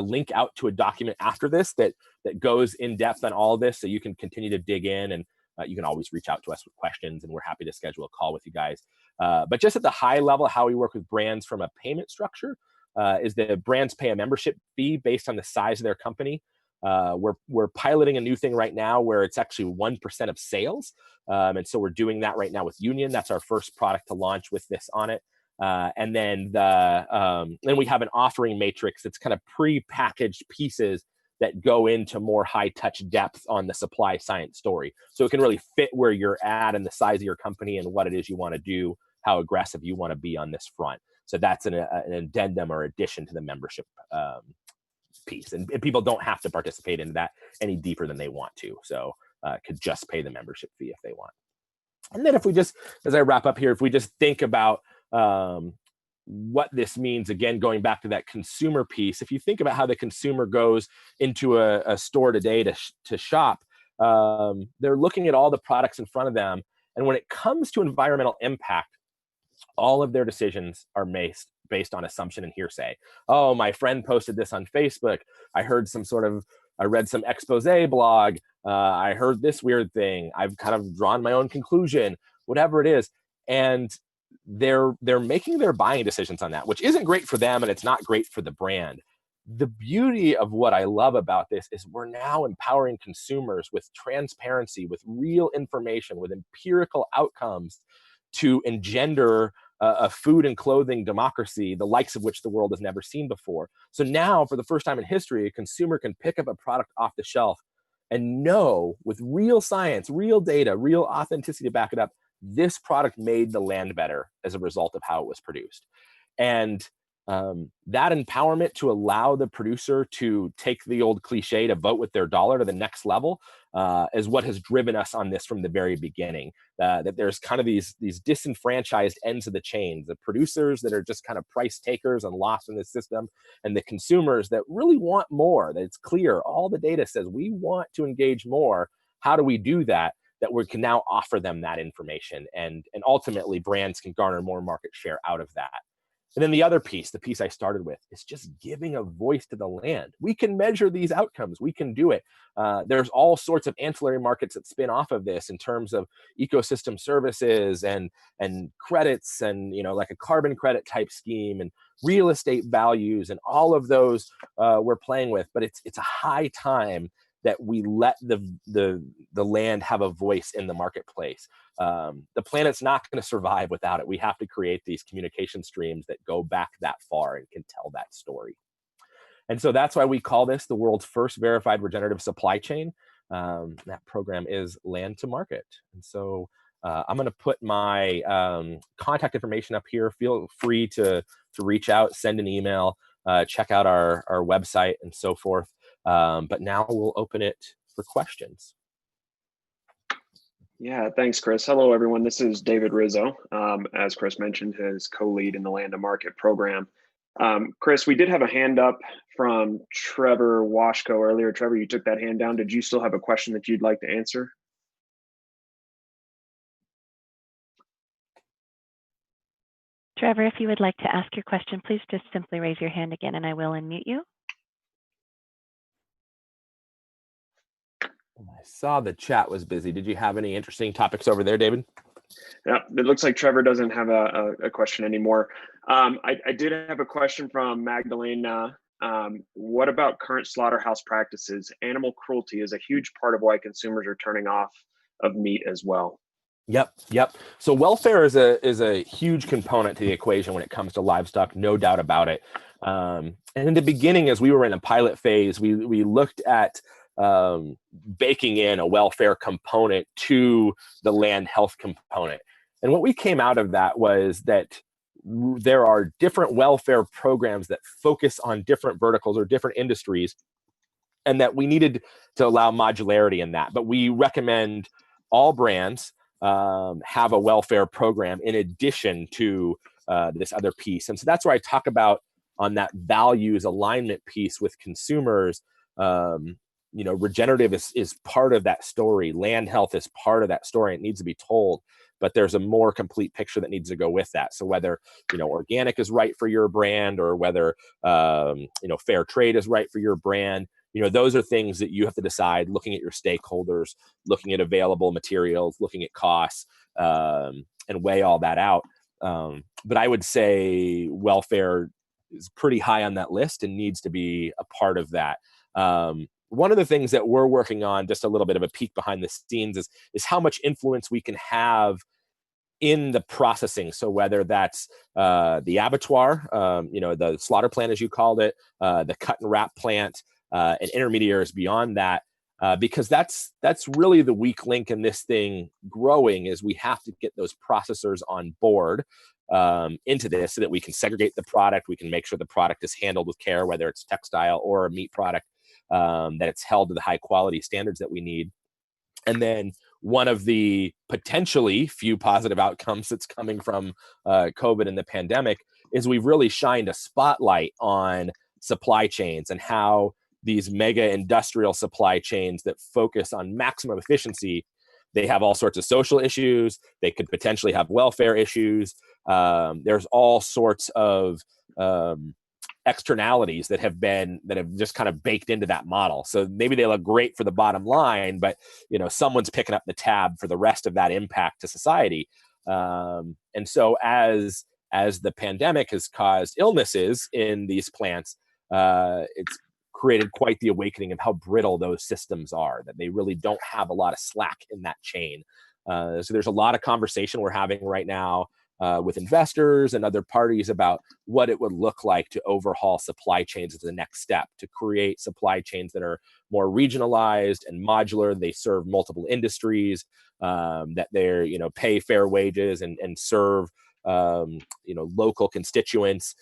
link out to a document after this that goes in depth on all of this, so you can continue to dig in, and you can always reach out to us with questions, and we're happy to schedule a call with you guys. But just at the high level, how we work with brands from a payment structure is that brands pay a membership fee based on the size of their company. We're piloting a new thing right now where it's actually 1% of sales. And so we're doing that right now with Union. That's our first product to launch with this on it. And then then we have an offering matrix that's kind of pre-packaged pieces that go into more high touch depth on the supply science story. So it can really fit where you're at and the size of your company and what it is you want to do, how aggressive you want to be on this front. So that's an addendum or addition to the membership piece. And people don't have to participate in that any deeper than they want to. So could just pay the membership fee if they want. And then if we just, as I wrap up here, if we just think about what this means, again, going back to that consumer piece, if you think about how the consumer goes into a store today to shop, they're looking at all the products in front of them. And when it comes to environmental impact, all of their decisions are based on assumption and hearsay. Oh, my friend posted this on Facebook. I read some expose blog. I heard this weird thing. I've kind of drawn my own conclusion, whatever it is. And they're making their buying decisions on that, which isn't great for them, and it's not great for the brand. The beauty of what I love about this is we're now empowering consumers with transparency, with real information, with empirical outcomes to engender a food and clothing democracy, the likes of which the world has never seen before. So now, for the first time in history, a consumer can pick up a product off the shelf and know with real science, real data, real authenticity to back it up, this product made the land better as a result of how it was produced. And that empowerment to allow the producer to take the old cliche to vote with their dollar to the next level is what has driven us on this from the very beginning. That there's kind of these disenfranchised ends of the chain, the producers that are just kind of price takers and lost in the system, and the consumers that really want more, that it's clear, all the data says we want to engage more. How do we do that? That we can now offer them that information, and ultimately brands can garner more market share out of that. And then the other piece, the piece I started with, is just giving a voice to the land. We can measure these outcomes. We can do it. There's all sorts of ancillary markets that spin off of this in terms of ecosystem services and credits, and like a carbon credit type scheme and real estate values, and all of those we're playing with. But it's a high time that we let the land have a voice in the marketplace. The planet's not going to survive without it. We have to create these communication streams that go back that far and can tell that story. And so that's why we call this the world's first verified regenerative supply chain. That program is Land to Market. And so I'm going to put my contact information up here. Feel free to reach out, send an email, check out our website and so forth. But now we'll open it for questions. Yeah, thanks, Chris. Hello, everyone. This is David Rizzo, as Chris mentioned, his co-lead in the Land to Market program. Chris, we did have a hand up from Trevor Washko earlier. Trevor, you took that hand down. Did you still have a question that you'd like to answer? Trevor, if you would like to ask your question, please just simply raise your hand again and I will unmute you. I saw the chat was busy. Did you have any interesting topics over there, David? Yeah, it looks like Trevor doesn't have a question anymore. I did have a question from Magdalena. What about current slaughterhouse practices? Animal cruelty is a huge part of why consumers are turning off of meat as well. Yep. So welfare is a huge component to the equation when it comes to livestock, no doubt about it. And in the beginning, as we were in a pilot phase, we looked at baking in a welfare component to the land health component. And what we came out of that was that there are different welfare programs that focus on different verticals or different industries, and that we needed to allow modularity in that. But we recommend all brands have a welfare program in addition to this other piece. And so that's where I talk about on that values alignment piece with consumers. regenerative is part of that story. Land health is part of that story. It needs to be told, but there's a more complete picture that needs to go with that. So whether, organic is right for your brand, or whether, fair trade is right for your brand, those are things that you have to decide, looking at your stakeholders, looking at available materials, looking at costs, and weigh all that out. But I would say welfare is pretty high on that list and needs to be a part of that. One of the things that we're working on, just a little bit of a peek behind the scenes, is how much influence we can have in the processing. So whether that's the abattoir, the slaughter plant, as you called it, the cut and wrap plant, and intermediaries beyond that, because that's really the weak link in this thing growing, is we have to get those processors on board into this so that we can segregate the product. We can make sure the product is handled with care, whether it's textile or a meat product, that it's held to the high quality standards that we need. And then one of the potentially few positive outcomes that's coming from COVID and the pandemic is we've really shined a spotlight on supply chains and how these mega industrial supply chains that focus on maximum efficiency, they have all sorts of social issues. They could potentially have welfare issues. There's all sorts of externalities that have just kind of baked into that model. So maybe they look great for the bottom line, but someone's picking up the tab for the rest of that impact to society. And so as the pandemic has caused illnesses in these plants, it's created quite the awakening of how brittle those systems are, that they really don't have a lot of slack in that chain. So there's a lot of conversation we're having right now with investors and other parties about what it would look like to overhaul supply chains as the next step, to create supply chains that are more regionalized and modular. They serve multiple industries, that they're, pay fair wages and serve, local constituents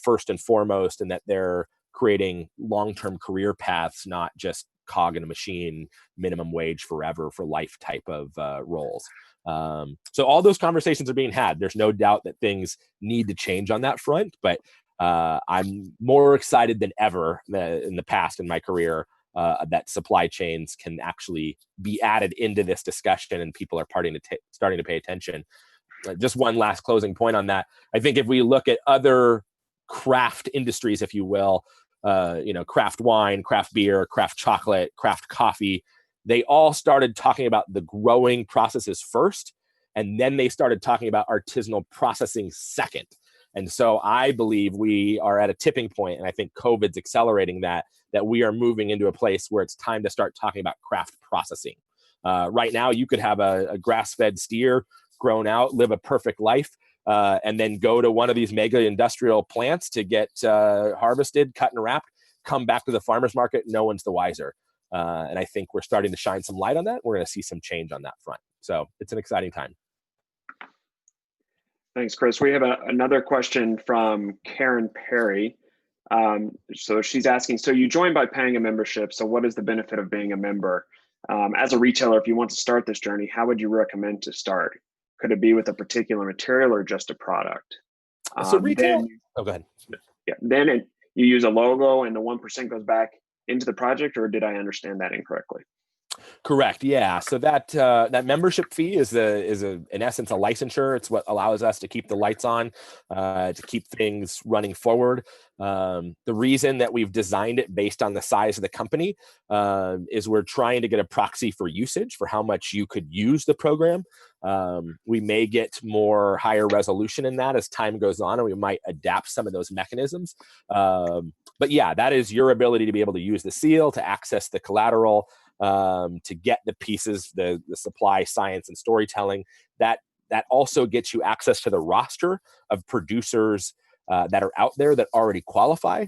first and foremost, and that they're creating long-term career paths, not just cog in a machine, minimum wage forever for life type of roles. So all those conversations are being had. There's no doubt that things need to change on that front, but I'm more excited than ever in the past in my career that supply chains can actually be added into this discussion, and people are starting to pay attention. Just one last closing point on that. I think if we look at other craft industries, if you will, craft wine, craft beer, craft chocolate, craft coffee, they all started talking about the growing processes first, and then they started talking about artisanal processing second. And so I believe we are at a tipping point, and I think COVID's accelerating that we are moving into a place where it's time to start talking about craft processing. Right now, you could have a grass-fed steer grown out, live a perfect life, and then go to one of these mega industrial plants to get harvested, cut and wrapped, come back to the farmer's market, no one's the wiser. And I think we're starting to shine some light on that. We're going to see some change on that front. So it's an exciting time. Thanks, Chris. We have another question from Karen Perry. So she's asking, so you joined by paying a membership. So what is the benefit of being a member? As a retailer, if you want to start this journey, how would you recommend to start? Could it be with a particular material or just a product? So retail. Go ahead. Yeah. Then you use a logo, and the 1% goes back into the project, or did I understand that incorrectly? Correct. Yeah. So that membership fee is in essence a licensure. It's what allows us to keep the lights on, to keep things running forward. The reason that we've designed it based on the size of the company is we're trying to get a proxy for usage, for how much you could use the program. We may get more higher resolution in that as time goes on, and we might adapt some of those mechanisms. But yeah, that is your ability to be able to use the seal, to access the collateral, to get the pieces, the supply, science, and storytelling. That also gets you access to the roster of producers that are out there that already qualify.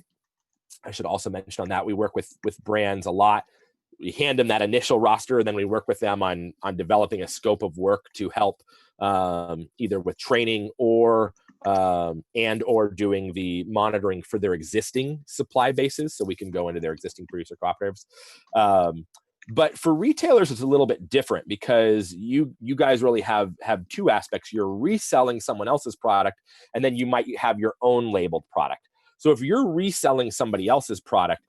I should also mention on that, we work with brands a lot. We hand them that initial roster, and then we work with them on developing a scope of work to help either with training or doing the monitoring for their existing supply bases, so we can go into their existing producer cooperatives. But for retailers, it's a little bit different, because you guys really have two aspects. You're reselling someone else's product, and then you might have your own labeled product. So if you're reselling somebody else's product,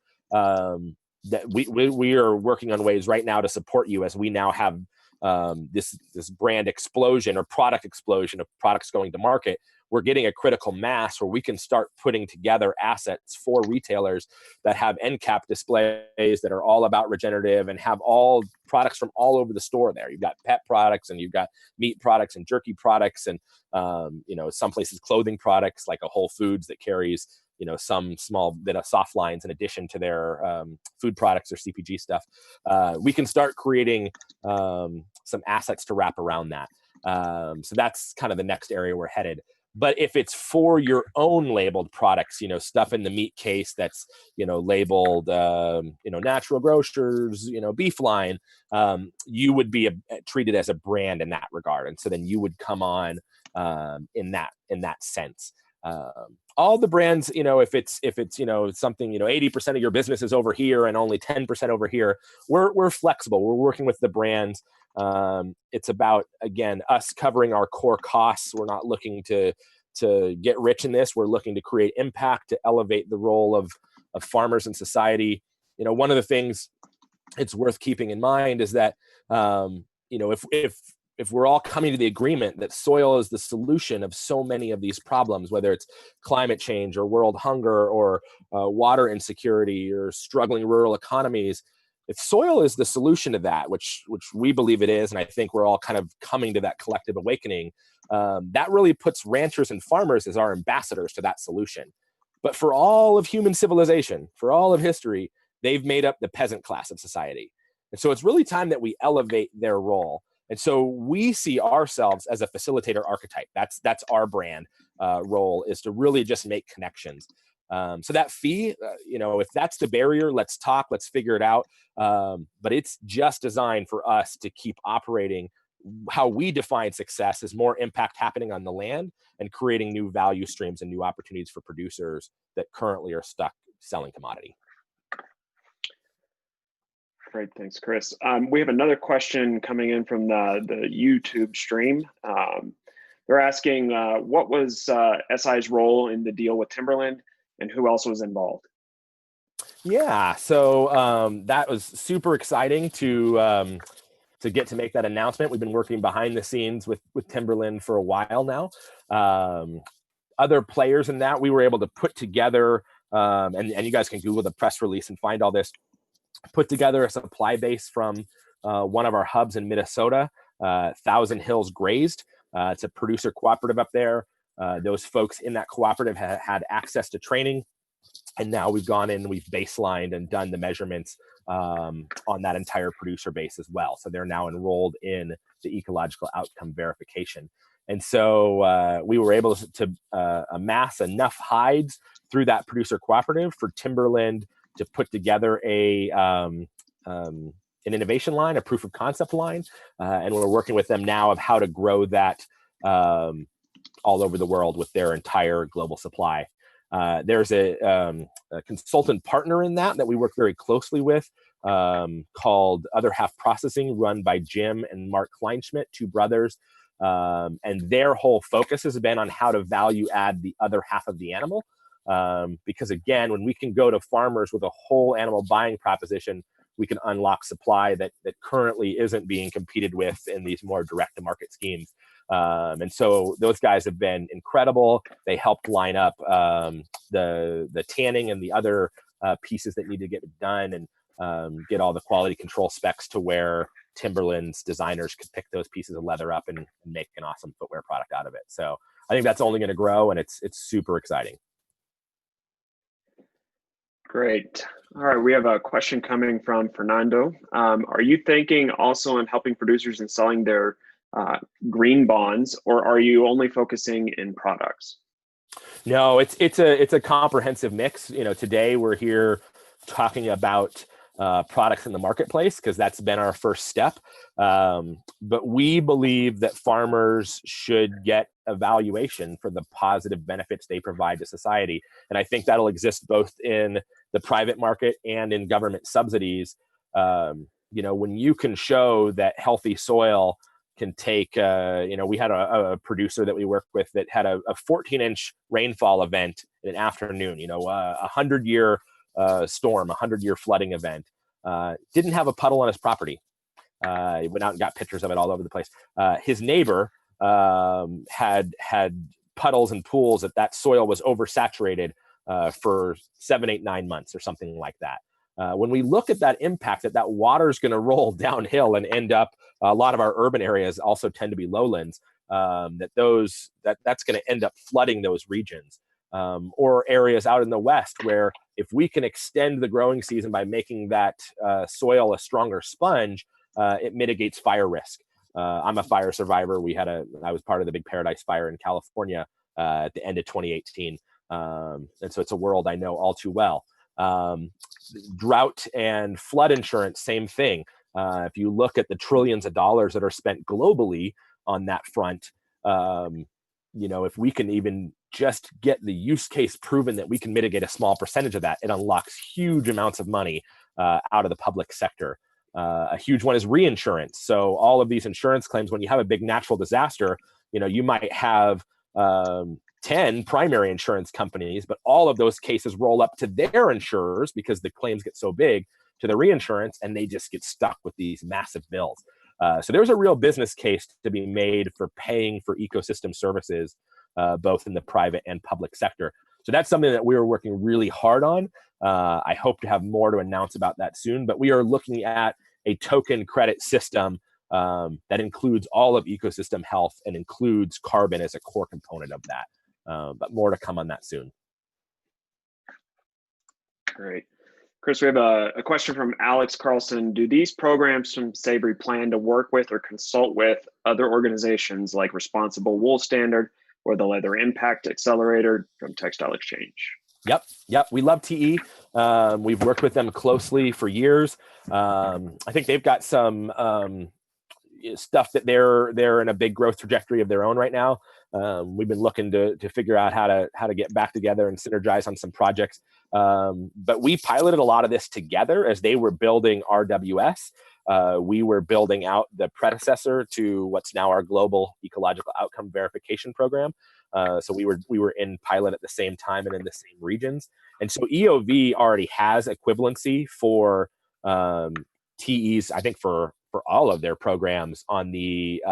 that we are working on ways right now to support you as we now have this brand explosion or product explosion of products going to market. We're getting a critical mass where we can start putting together assets for retailers that have end cap displays that are all about regenerative and have all products from all over the store there. You've got pet products and you've got meat products and jerky products and, some places clothing products like a Whole Foods that carries, some small bit of soft lines in addition to their food products or CPG stuff. We can start creating some assets to wrap around that. So that's kind of the next area we're headed. But if it's for your own labeled products, stuff in the meat case that's, labeled, natural grocers, beef line, you would be treated as a brand in that regard. And so then you would come on in that sense. All the brands, if it's something, 80% of your business is over here and only 10% over here, we're flexible. We're working with the brands. It's about, again, us covering our core costs. We're not looking to get rich in this. We're looking to create impact, to elevate the role of farmers in society. One of the things it's worth keeping in mind is that, if we're all coming to the agreement that soil is the solution of so many of these problems, whether it's climate change or world hunger or water insecurity or struggling rural economies, if soil is the solution to that, which we believe it is, and I think we're all kind of coming to that collective awakening, that really puts ranchers and farmers as our ambassadors to that solution. But for all of human civilization, for all of history, they've made up the peasant class of society. And so it's really time that we elevate their role. And so we see ourselves as a facilitator archetype. That's our brand role, is to really just make connections. So that fee, if that's the barrier, let's talk, let's figure it out. But it's just designed for us to keep operating how we define success as more impact happening on the land and creating new value streams and new opportunities for producers that currently are stuck selling commodity. Great, thanks, Chris. We have another question coming in from the YouTube stream. They're asking, what was SI's role in the deal with Timberland and who else was involved? Yeah, so that was super exciting to get to make that announcement. We've been working behind the scenes with Timberland for a while now. Other players in that, we were able to put together, and you guys can Google the press release and find all this, put together a supply base from one of our hubs in Minnesota, Thousand Hills Grazed. It's a producer cooperative up there. Those folks in that cooperative had access to training. And now we've gone in and we've baselined and done the measurements on that entire producer base as well. So they're now enrolled in the ecological outcome verification. And so we were able to amass enough hides through that producer cooperative for Timberland to put together an innovation line, a proof of concept line. And we're working with them now of how to grow that all over the world with their entire global supply. There's a consultant partner in that we work very closely with called Other Half Processing, run by Jim and Mark Kleinschmidt, two brothers. And their whole focus has been on how to value add the other half of the animal. Because again, when we can go to farmers with a whole animal buying proposition, we can unlock supply that currently isn't being competed with in these more direct to market schemes. And so those guys have been incredible. They helped line up the tanning and the other pieces that need to get done and get all the quality control specs to where Timberland's designers could pick those pieces of leather up and make an awesome footwear product out of it. So I think that's only going to grow, and it's super exciting. Great. All right, we have a question coming from Fernando. Are you thinking also on helping producers in selling their green bonds, or are you only focusing in products? No, it's a comprehensive mix. Today we're here talking about products in the marketplace because that's been our first step. But we believe that farmers should get a valuation for the positive benefits they provide to society. And I think that'll exist both in the private market and in government subsidies. When you can show that healthy soil can take, we had a producer that we worked with that had a 14-inch rainfall event in an afternoon, a 100-year storm, a 100-year flooding event. Didn't have a puddle on his property. He went out and got pictures of it all over the place. His neighbor had puddles and pools that soil was oversaturated for 7, 8, 9 months or something like that. When we look at that impact, that water is going to roll downhill and end up, a lot of our urban areas also tend to be lowlands, that's going to end up flooding those regions. Or areas out in the West where if we can extend the growing season by making that soil a stronger sponge, it mitigates fire risk. I'm a fire survivor. I was part of the big Paradise Fire in California at the end of 2018. And so it's a world I know all too well. Drought and flood insurance, same thing. If you look at the trillions of dollars that are spent globally on that front, if we can even just get the use case proven that we can mitigate a small percentage of that, it unlocks huge amounts of money out of the public sector. A huge one is reinsurance. So all of these insurance claims, when you have a big natural disaster, you might have 10 primary insurance companies, but all of those cases roll up to their insurers because the claims get so big to the reinsurance, and they just get stuck with these massive bills. So there's a real business case to be made for paying for ecosystem services, both in the private and public sector. So that's something that we are working really hard on. I hope to have more to announce about that soon, but we are looking at a token credit system that includes all of ecosystem health and includes carbon as a core component of that. But more to come on that soon. Great. Chris, we have a question from Alex Carlson. Do these programs from Savory plan to work with or consult with other organizations like Responsible Wool Standard or the Leather Impact Accelerator from Textile Exchange? Yep. We love TE. We've worked with them closely for years. I think they've got some stuff that they're in a big growth trajectory of their own right now. We've been looking to figure out how to get back together and synergize on some projects. But we piloted a lot of this together as they were building RWS. We were building out the predecessor to what's now our global ecological outcome verification program. So we were in pilot at the same time and in the same regions. And so EOV already has equivalency for TEs, I think for all of their programs on the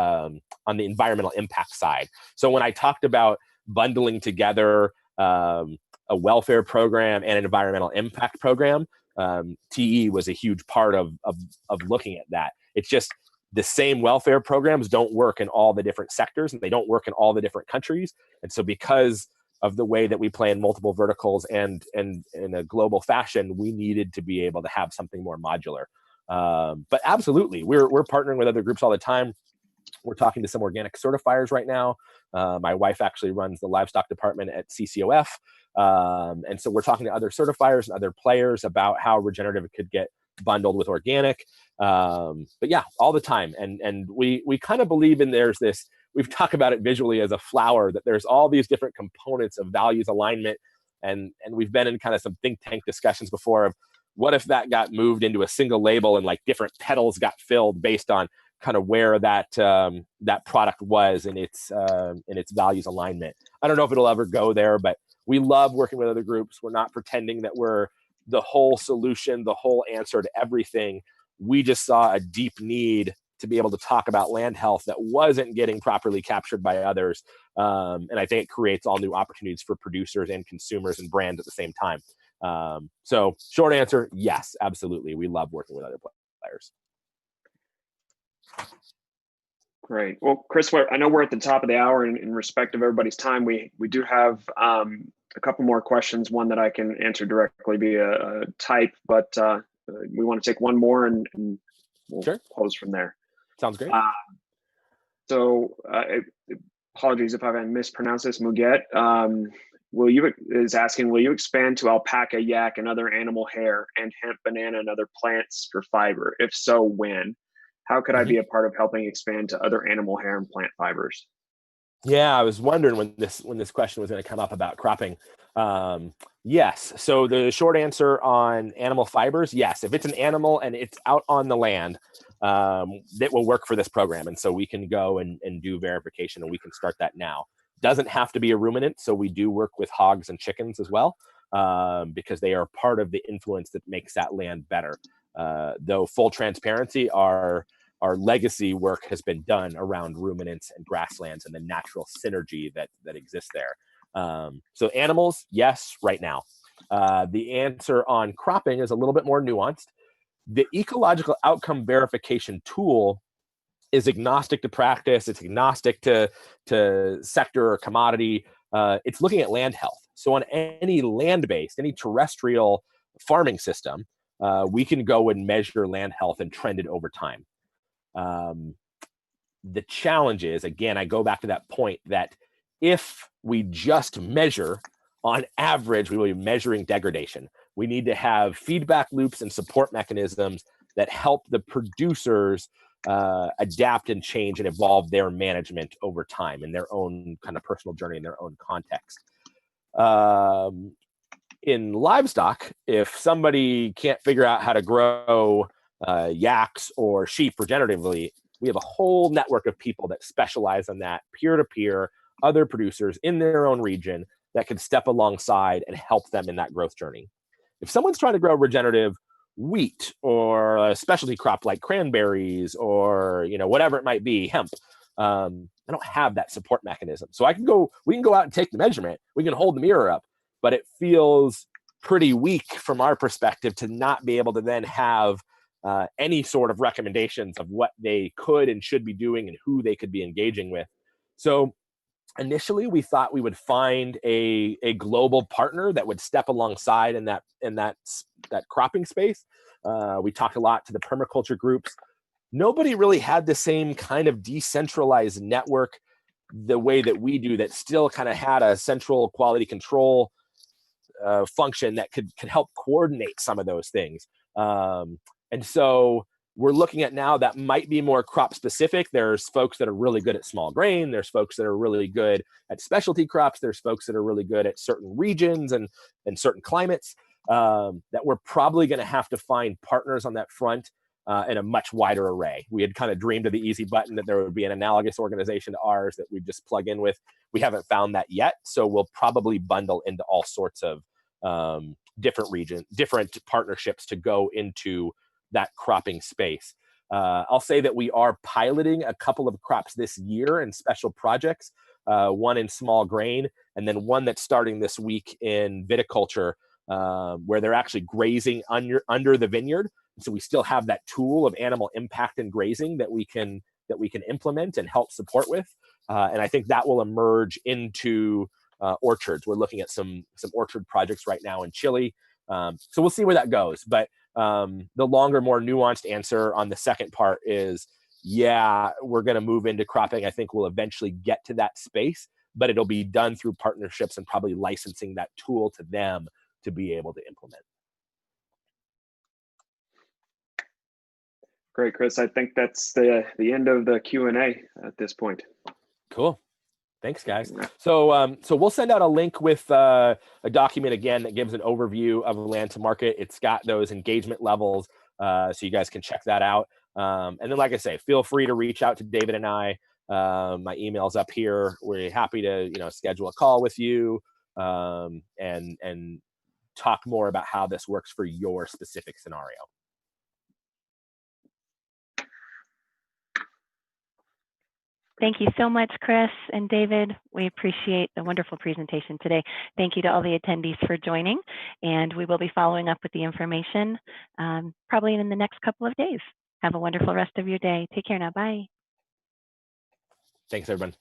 environmental impact side. So when I talked about bundling together a welfare program and an environmental impact program, TE was a huge part of looking at that. It's just the same welfare programs don't work in all the different sectors, and they don't work in all the different countries. And so because of the way that we play in multiple verticals and in a global fashion, we needed to be able to have something more modular. But absolutely, we're partnering with other groups all the time. We're talking to some organic certifiers right now. My wife actually runs the livestock department at CCOF. And so we're talking to other certifiers and other players about how regenerative could get bundled with organic. But yeah, all the time. And we kind of believe in we've talked about it visually as a flower, that there's all these different components of values alignment. And we've been in kind of some think tank discussions before of what if that got moved into a single label and like different petals got filled based on kind of where that product was in its values alignment. I don't know if it'll ever go there, but we love working with other groups. We're not pretending that we're the whole solution, the whole answer to everything. We just saw a deep need to be able to talk about land health that wasn't getting properly captured by others. And I think it creates all new opportunities for producers and consumers and brands at the same time. So short answer, yes, absolutely. We love working with other players. Great. Well, Chris, I know we're at the top of the hour, and in respect of everybody's time, we do have a couple more questions, one that I can answer directly via type, but we want to take one more and we'll Sure. close from there. Sounds great. So apologies if I mispronounced this, Muget. Is asking, will you expand to alpaca, yak, and other animal hair, and hemp, banana, and other plants for fiber? If so, when? How could I be a part of helping expand to other animal hair and plant fibers? Yeah, I was wondering when this question was going to come up about cropping. Yes. So the short answer on animal fibers, yes. If it's an animal and it's out on the land, that will work for this program. And so we can go and do verification, and we can start that now. Doesn't have to be a ruminant. So we do work with hogs and chickens as well. because they are part of the influence that makes that land better. Though full transparency, our legacy work has been done around ruminants and grasslands and the natural synergy that exists there. So animals, yes, right now. The answer on cropping is a little bit more nuanced. The ecological outcome verification tool is agnostic to practice. It's agnostic to sector or commodity. It's looking at land health. So on any land-based, any terrestrial farming system, we can go and measure land health and trend it over time. The challenge is, again, I go back to that point that if we just measure, on average, we will be measuring degradation. We need to have feedback loops and support mechanisms that help the producers adapt and change and evolve their management over time in their own kind of personal journey, in their own context. In livestock, if somebody can't figure out how to grow yaks or sheep regeneratively, we have a whole network of people that specialize in that, peer-to-peer, other producers in their own region that can step alongside and help them in that growth journey. If someone's trying to grow regenerative wheat or a specialty crop like cranberries or, you know, whatever it might be, hemp, I don't have that support mechanism. So we can go out and take the measurement, we can hold the mirror up, but it feels pretty weak from our perspective to not be able to then have any sort of recommendations of what they could and should be doing and who they could be engaging with. So initially, we thought we would find a global partner that would step alongside in that cropping space. We talked a lot to the permaculture groups. Nobody really had the same kind of decentralized network the way that we do, that still kind of had a central quality control function that could help coordinate some of those things. And so we're looking at now that might be more crop specific. There's folks that are really good at small grain. There's folks that are really good at specialty crops. There's folks that are really good at certain regions and certain climates, that we're probably going to have to find partners on that front in a much wider array. We had kind of dreamed of the easy button that there would be an analogous organization to ours that we just plug in with. We haven't found that yet. So we'll probably bundle into all sorts of different partnerships to go into that cropping space. I'll say that we are piloting a couple of crops this year in special projects, one in small grain, and then one that's starting this week in viticulture, where they're actually grazing under the vineyard. So we still have that tool of animal impact and grazing that we can implement and help support with. And I think that will emerge into orchards. We're looking at some orchard projects right now in Chile. So we'll see where that goes. But the longer, more nuanced answer on the second part is, yeah, we're going to move into cropping. I think we'll eventually get to that space, but it'll be done through partnerships and probably licensing that tool to them to be able to implement. Great, Chris. I think that's the end of the Q&A at this point. Cool. Thanks, guys. So we'll send out a link with a document again that gives an overview of land to market. It's got those engagement levels, so you guys can check that out. And then, like I say, feel free to reach out to David and I. My email's up here. We're happy to schedule a call with you and talk more about how this works for your specific scenario. Thank you so much, Chris and David. We appreciate the wonderful presentation today. Thank you to all the attendees for joining, and we will be following up with the information probably in the next couple of days. Have a wonderful rest of your day. Take care now. Bye. Thanks, everyone.